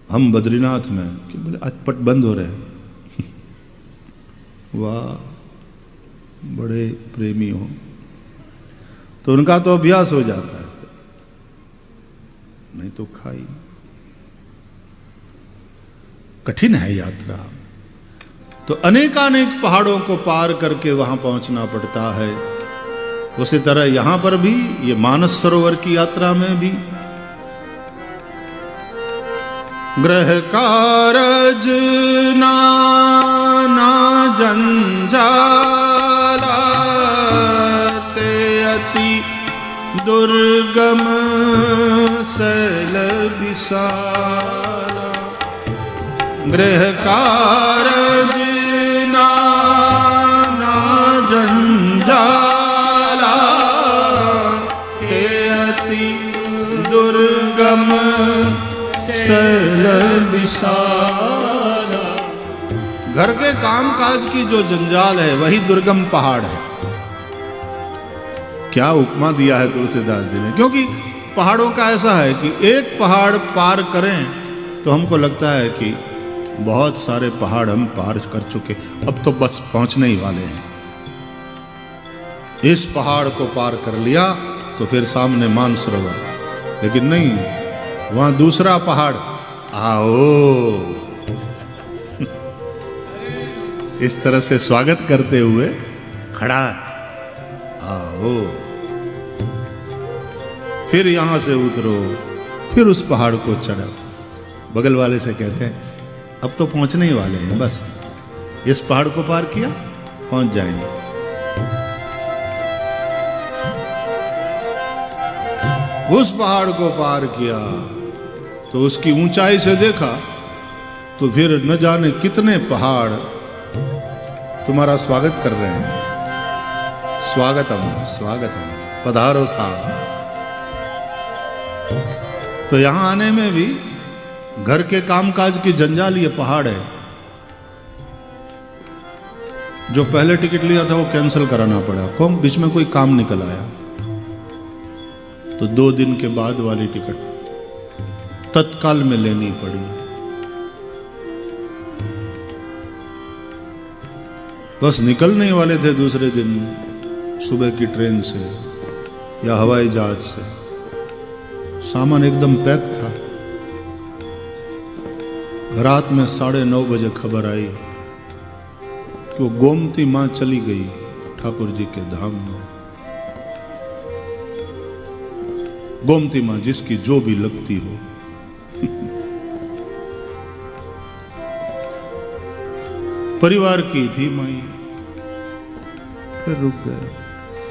A: हम बद्रीनाथ में, कि बोले आज पट बंद हो रहे हैं। वाह, बड़े प्रेमी हो, तो उनका तो अभ्यास हो जाता है, नहीं तो खाई। कठिन है यात्रा, तो अनेकानेक पहाड़ों को पार करके वहां पहुंचना पड़ता है। उसी तरह यहां पर भी, ये मानस सरोवर की यात्रा में भी, गृह कारज नाना जंजाला ते अति दुर्गम शैल विशाला गृह कारज नाना जंजाला ते अति दुर्गम शैल विशाला। घर के कामकाज की जो जंजाल है वही दुर्गम पहाड़ है। क्या उपमा दिया है तुलसीदास जी ने, क्योंकि पहाड़ों का ऐसा है कि एक पहाड़ पार करें तो हमको लगता है कि बहुत सारे पहाड़ हम पार कर चुके, अब तो बस पहुंचने ही वाले हैं। इस पहाड़ को पार कर लिया तो फिर सामने मानसरोवर, लेकिन नहीं, वहां दूसरा पहाड़, आओ इस तरह से स्वागत करते हुए खड़ा, आओ फिर यहां से उतरो, फिर उस पहाड़ को चढ़ो। बगल वाले से कहते हैं अब तो पहुंचने ही वाले हैं, बस इस पहाड़ को पार किया पहुंच जाएंगे। उस पहाड़ को पार किया तो उसकी ऊंचाई से देखा तो फिर न जाने कितने पहाड़ तुम्हारा स्वागत कर रहे हैं। स्वागतम स्वागतम, पधारो साहब। तो यहां आने में भी घर के कामकाज की जंजाल ये पहाड़ है। जो पहले टिकट लिया था वो कैंसिल कराना पड़ा, कौन बीच में कोई काम निकल आया तो 2 दिन के बाद वाली टिकट तत्काल में लेनी पड़ी। बस निकलने ही वाले थे दूसरे दिन सुबह की ट्रेन से या हवाई जहाज से, सामान एकदम पैक था। रात में 9:30 बजे खबर आई कि वो गोमती मां चली गई ठाकुर जी के धाम में। गोमती मां जिसकी जो भी लगती हो परिवार की थी माई, फिर रुक गए।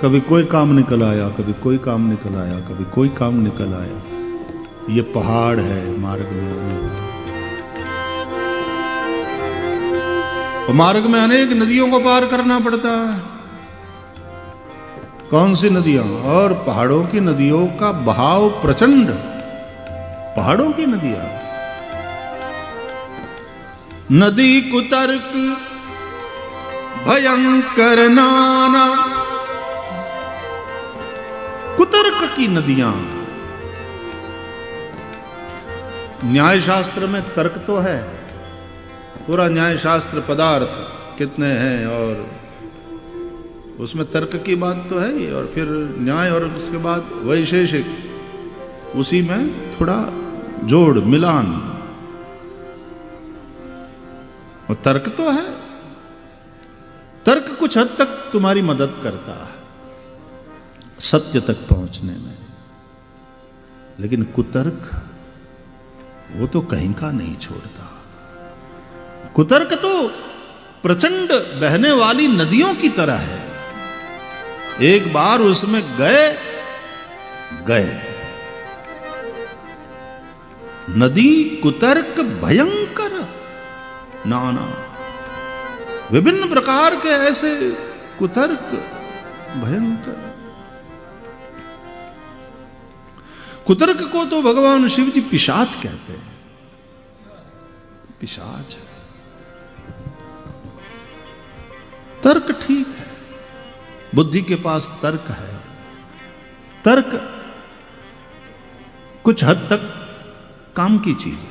A: कभी कोई काम निकल आया, कभी कोई काम निकल आया, कभी कोई काम निकल आया। ये पहाड़ है मार्ग में आने वाला। तो मार्ग में अनेक नदियों को पार करना पड़ता है। कौन सी नदियां? और पहाड़ों की नदियों का बहाव प्रचंड। पहाड़ों की नदियां, नदी कुतर्क भयंकर नाना, कुतर्क की नदियां। न्याय शास्त्र में तर्क तो है, पूरा न्याय शास्त्र पदार्थ कितने हैं और उसमें तर्क की बात तो है ही, और फिर न्याय और उसके बाद वैशेषिक, उसी में थोड़ा जोड़ मिलान। और तर्क तो है, तर्क कुछ हद तक तुम्हारी मदद करता है सत्य तक पहुंचने में, लेकिन कुतर्क वो तो कहीं का नहीं छोड़ता। कुतर्क तो प्रचंड बहने वाली नदियों की तरह है। एक बार उसमें गए गए। नदी कुतर्क भयंकर नाना, विभिन्न प्रकार के ऐसे कुतर्क भयंकर। कुतर्क को तो भगवान शिव जी पिशाच कहते हैं। पिशाच। तर्क ठीक है, बुद्धि के पास तर्क है, तर्क कुछ हद तक काम की चीज है।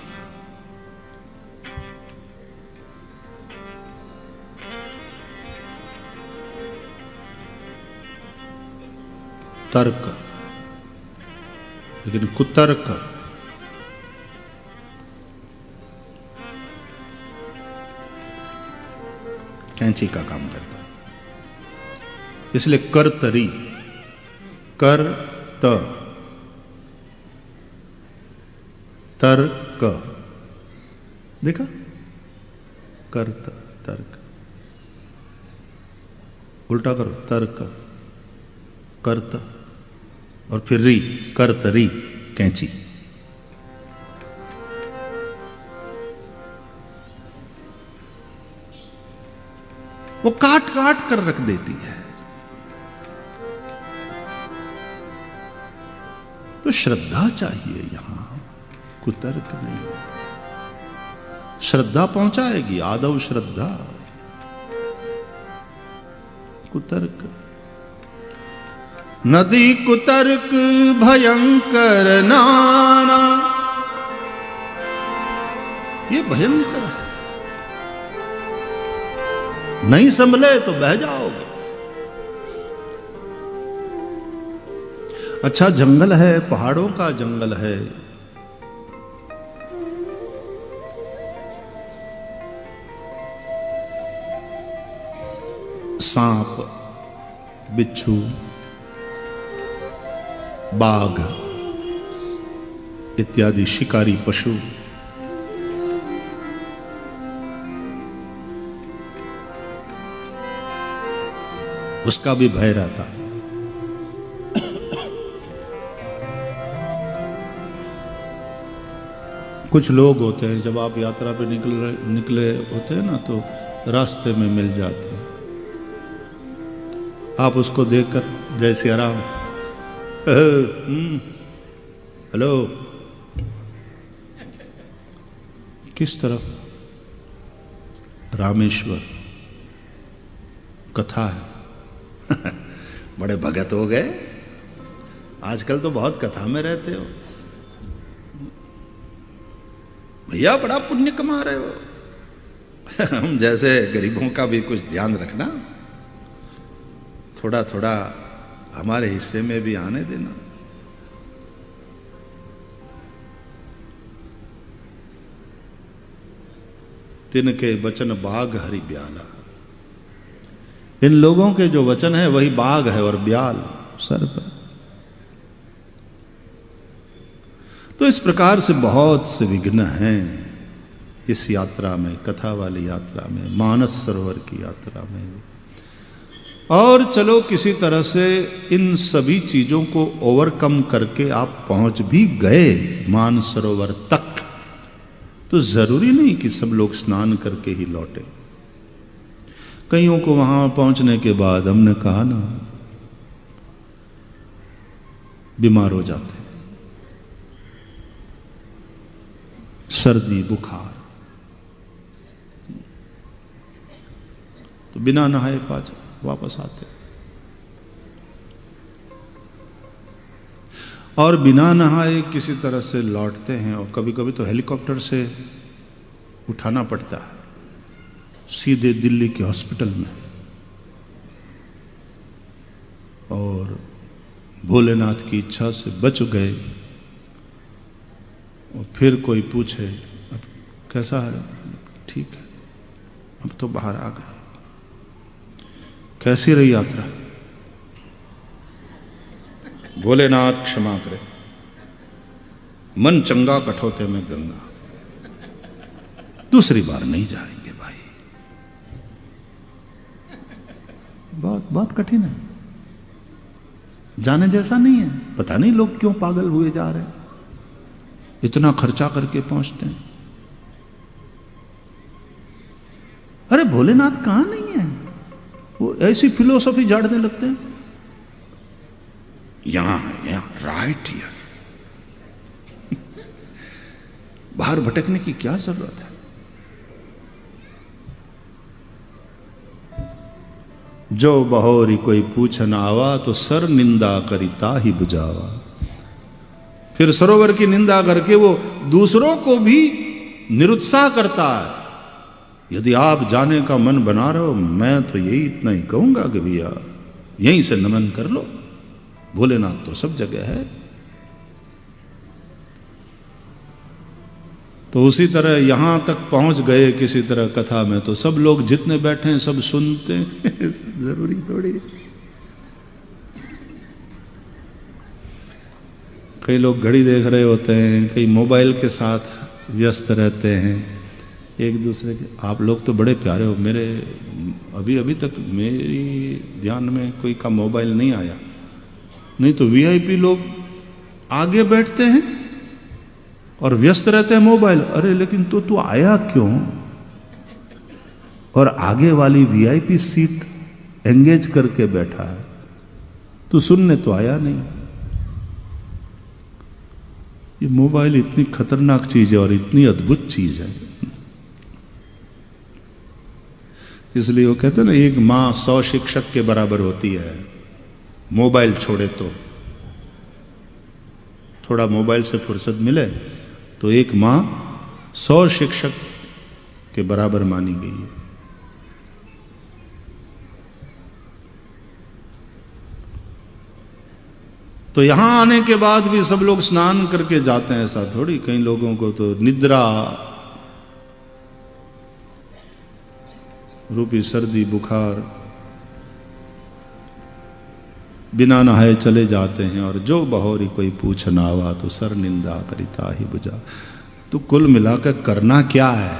A: तर्क, लेकिन कुतर्क कैंची का काम करता है। इसलिए करतरी, कर त तर्क, देखा, कर्त तर्क, उल्टा करो, तर्क कर्त और फिर री, करतरी कैंची। वो काट काट कर रख देती है। तो श्रद्धा चाहिए यहां, कुतर्क नहीं। श्रद्धा पहुंचाएगी, आदव श्रद्धा, कुतर्क। नदी कुतर्क भयंकर नाना, ये भयंकर है, नहीं संभले तो बह जाओगे। अच्छा जंगल है, पहाड़ों का जंगल है, सांप, बिच्छू, बाघ इत्यादि शिकारी पशु, उसका भी भय रहता है। कुछ लोग होते हैं जब आप यात्रा पे निकले होते हैं ना, तो रास्ते में मिल जाते हैं, आप उसको देखकर जैसे आराम, हेलो, किस तरफ? रामेश्वर, कथा है। बड़े भगत हो गए, आजकल तो बहुत कथा में रहते हो भैया, बड़ा पुण्य कमा रहे हो। हम जैसे गरीबों का भी कुछ ध्यान रखना, थोड़ा थोड़ा हमारे हिस्से में भी आने देना। तिनके वचन बाघ हरि ब्याला, इन लोगों के जो वचन है वही बाघ है और ब्याल सर्प। तो इस प्रकार से बहुत से विघ्न हैं इस यात्रा में, कथा वाली यात्रा में, मानस सरोवर की यात्रा में। और चलो किसी तरह से इन सभी चीजों को ओवरकम करके आप पहुंच भी गए मानस सरोवर तक, तो जरूरी नहीं कि सब लोग स्नान करके ही लौटे। कईयों को वहां पहुंचने के बाद, हमने कहा ना, बीमार हो जाते हैं, सर्दी बुखार, तो बिना नहाए पाच वापस आते, और बिना नहाए किसी तरह से लौटते हैं। और कभी कभी तो हेलीकॉप्टर से उठाना पड़ता है सीधे दिल्ली के हॉस्पिटल में। और भोलेनाथ की इच्छा से बच गए। और फिर कोई पूछे अब कैसा है, ठीक है, अब तो बाहर आ गए। कैसी रही यात्रा? भोलेनाथ क्षमा करे, मन चंगा कठोते में गंगा, दूसरी बार नहीं जाएंगे भाई। बहुत बहुत कठिन है, जाने जैसा नहीं है। पता नहीं लोग क्यों पागल हुए जा रहे हैं, इतना खर्चा करके पहुंचते हैं। अरे भोलेनाथ कहां नहीं है, वो ऐसी फिलोसॉफी झाड़ने लगते हैं। यहां राइट हियर। बाहर भटकने की क्या जरूरत है? जो बहोरी कोई पूछन आवा, तो सर निंदा करिता ही बुझावा। फिर सरोवर की निंदा करके वो दूसरों को भी निरुत्साह करता है। यदि आप जाने का मन बना रहे हो, मैं तो यही इतना ही कहूंगा कि भैया यहीं से नमन कर लो, भोलेनाथ तो सब जगह है। तो उसी तरह यहां तक पहुंच गए किसी तरह कथा में, तो सब लोग जितने बैठे हैं सब सुनते हैं। जरूरी थोड़ी। कई लोग घड़ी देख रहे होते हैं, कई मोबाइल के साथ व्यस्त रहते हैं एक दूसरे के। आप लोग तो बड़े प्यारे हो मेरे, अभी तक मेरी ध्यान में कोई का मोबाइल नहीं आया। नहीं तो वीआईपी लोग आगे बैठते हैं और व्यस्त रहते हैं मोबाइल। अरे लेकिन तू आया क्यों? और आगे वाली वीआईपी सीट एंगेज करके बैठा है, तो सुनने तो आया नहीं। ये मोबाइल इतनी खतरनाक चीज है और इतनी अद्भुत चीज है, इसलिए वो कहते हैं ना, एक मां 100 शिक्षक के बराबर होती है। मोबाइल छोड़े तो थोड़ा मोबाइल से फुर्सत मिले तो एक मां 100 शिक्षक के बराबर मानी गई है। तो यहां आने के बाद भी सब लोग स्नान करके जाते हैं, ऐसा थोड़ी। कई लोगों को तो निद्रा रूपी सर्दी बुखार बिना नहाए चले जाते हैं, और जो बहोरी कोई पूछ ना हुआ तो सर निंदा करिता ही बुझा। तो कुल मिलाकर करना क्या है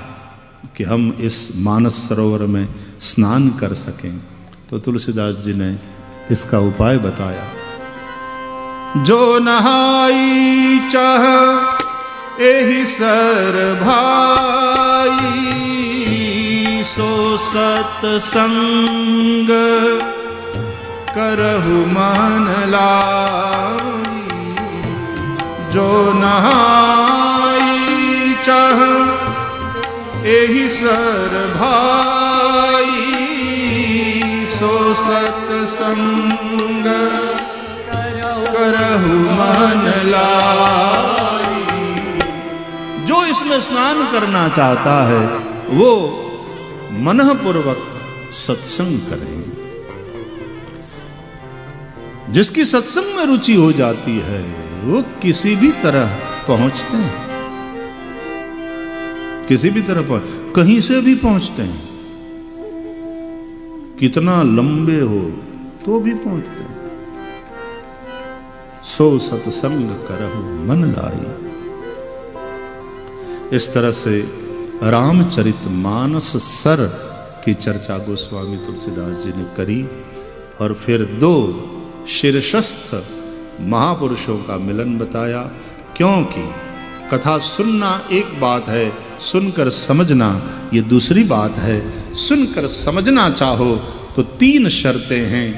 A: कि हम इस मानस सरोवर में स्नान कर सकें। तो तुलसीदास जी ने इसका उपाय बताया। जो नहाई चाह एहि सर भाई, सो सत्संग करहु मन लाई। जो नहाई चाह एहि सर भाई, सो सत्संग करहु मन लाई। जो इसमें स्नान करना चाहता है वो मनःपूर्वक सत्संग करें। जिसकी सत्संग में रुचि हो जाती है वो किसी भी तरह पहुंचते हैं, किसी भी तरह कहीं से भी पहुंचते हैं। कितना लंबे हो तो भी पहुंचते हैं। सो सत्संग करहु मन लाई। इस तरह से रामचरित मानस सर की चर्चा गोस्वामी तुलसीदास जी ने करी, और फिर 2 शीर्षस्थ महापुरुषों का मिलन बताया। क्योंकि कथा सुनना एक बात है, सुनकर समझना ये दूसरी बात है। सुनकर समझना चाहो तो 3 शर्तें हैं।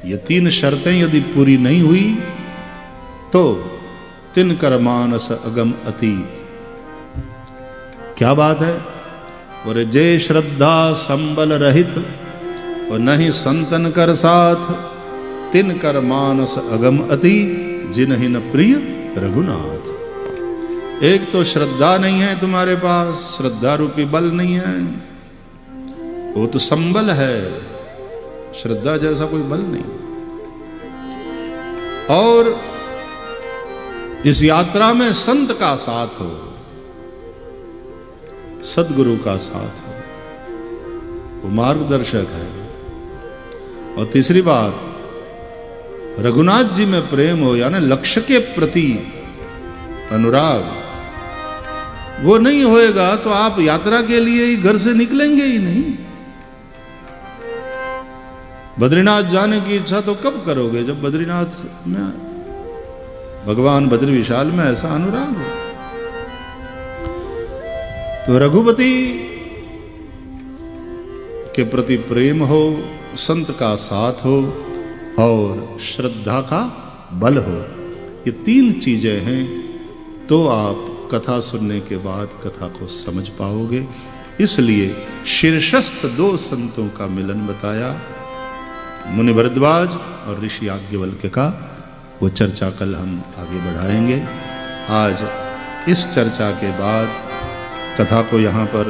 A: ये 3 शर्तें यदि पूरी नहीं हुई तो तिनकर मानस अगम अति। क्या बात है? और जय श्रद्धा संबल रहित और नहीं संतन कर साथ, तिनकर मानस अगम अति, जिन्हि न प्रिय रघुनाथ। एक तो श्रद्धा नहीं है तुम्हारे पास, श्रद्धा रूपी बल नहीं है, वो तो संबल है, श्रद्धा जैसा कोई बल नहीं। और इस यात्रा में संत का साथ हो, सदगुरु का साथ हो, वो मार्गदर्शक है। और तीसरी बात, रघुनाथ जी में प्रेम हो, यानी लक्ष्य के प्रति अनुराग। वो नहीं होएगा तो आप यात्रा के लिए ही घर से निकलेंगे ही नहीं। बद्रीनाथ जाने की इच्छा तो कब करोगे? जब बद्रीनाथ में भगवान बद्री विशाल में ऐसा अनुराग हो। तो रघुपति के प्रति प्रेम हो, संत का साथ हो और श्रद्धा का बल हो, ये 3 चीजें हैं तो आप कथा सुनने के बाद कथा को समझ पाओगे। इसलिए शीर्षस्थ 2 संतों का मिलन बताया, मुनि भरद्वाज और ऋषि याज्ञवल्क्य का। वो चर्चा कल हम आगे बढ़ाएंगे। आज इस चर्चा के बाद कथा को यहाँ पर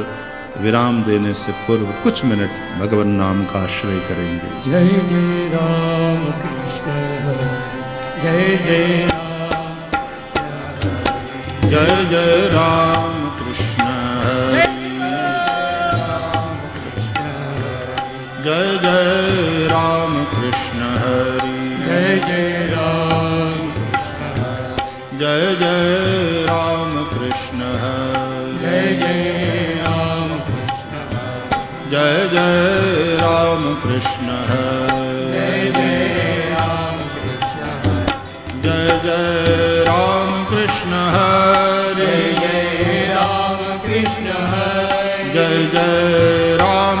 A: विराम देने से पूर्व कुछ मिनट भगवान नाम का आश्रय करेंगे।
B: जय जय राम कृष्ण जय जय
A: जय जय राम कृष्ण जय जय राम कृष्ण हरि
B: जय जय राम
A: जय जय राम कृष्ण
B: जय जय
A: जय जय राम कृष्ण
B: जय जय राम
A: जय जय राम कृष्ण हरे
B: जय जय राम कृष्ण
A: जय जय राम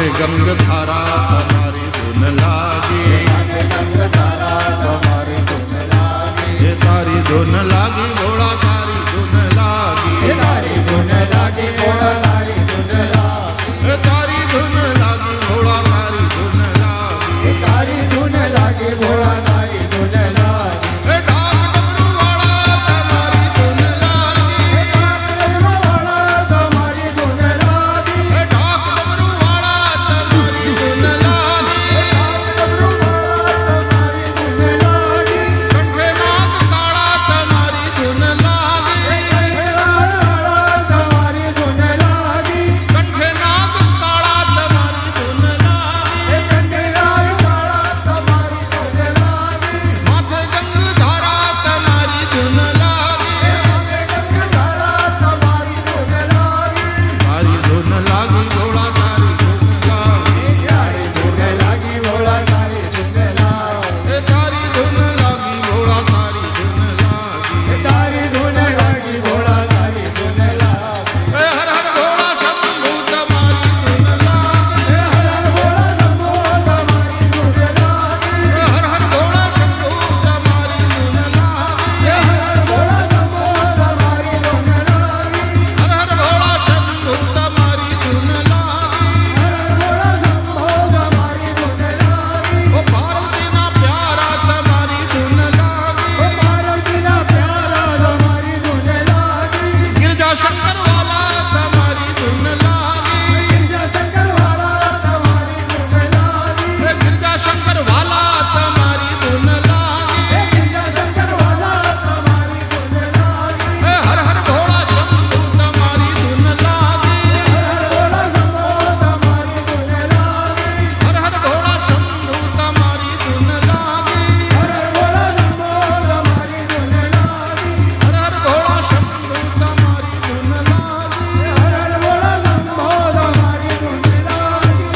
A: माथे गंग धारा तुम्हारी धुन लागी, ये तारी धुन लागी घोड़ा तारी धुन लागी, ये तारी धुन लागी घोड़ा तारी धुन लागी, ये तारी धुन लागी घोड़ा तारी धुन लागी, ये तारी धुन लागी घोड़ा तारी धुन लागी, ये ढाक डमरू वाला तुम्हारी धुन लागी, ये ढाक डमरू वाला तुम्हारी धुन लागी, ये ढाक डमरू वाला तुम्हारी धुन लागी, ये ढाक डमरू वाला तुम्हारी धुन लागी, कंठे नाग काला तुम्हारी धुन लागी, कंठे नाग काला तुम्हारी धुन लागी, कंठे नाग काला तुम्हारी धुन लागी, कंठे नाग काला तुम्हारी धुन लागी, माथे गंग धारा तुम्हारी धुन लागी, माथे गंग धारा तुम्हारी धुन लागी, तारी धुन लागी घोड़ा तारी धुन लागी, तारी धुन लागी घोड़ा तारी धुन लागी, तारी धुन लागी घोड़ा तारी धुन लागी, तारी धुन लागी घोड़ा तारी धुन लागी, हर हर घोड़ा शंभू तुम्हारी धुन लागी, हर हर घोड़ा शंभू तुम्हारी धुन लागी, हर हर घोड़ा शंभू तुम्हारी धुन लागी, हर हर घोड़ा शंभू तुम्हारी धुन लागी, हर हर घोड़ा शंभू तुम्हारी धुन लागी, हर हर घोड़ा शंभू तुम्हारी धुन लागी, ओ पार्वती ना प्यारा तुम्हारी धुन लागी, ओ पार्वती ना प्यारा तुम्हारी धुन लागी, गिरजा शंकर वाला तुम्हारी धुन लागी, गिरजा शंकर वाला तुम्हारी धुन लागी, गिरजा शंकर वाला तुम्हारी धुन लागी, गिरजा शंकर वाला तुम्हारी धुन लागी, हर हर घोड़ा शंभू तुम्हारी धुन लागी, हर हर घोड़ा शंभू तुम्हारी धुन लागी, हर हर घोड़ा शंभू तुम्हारी धुन लागी, हर हर घोड़ा शंभू तुम्हारी धुन लागी, हर हर घोड़ा शंभू तुम्हारी धुन लागी, हर हर घोड़ा शंभू तुम्हारी धुन लागी,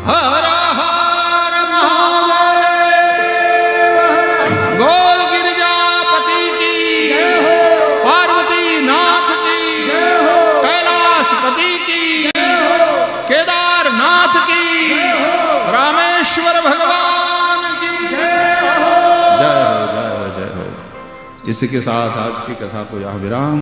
A: हर हर महादेव। बोल गिरिजापति की, पार्वती नाथ की, कैलाशपति की, केदारनाथ की, रामेश्वर भगवान की जय हो, जय हो, जय हो। इसी के साथ आज की कथा को यहाँ विराम।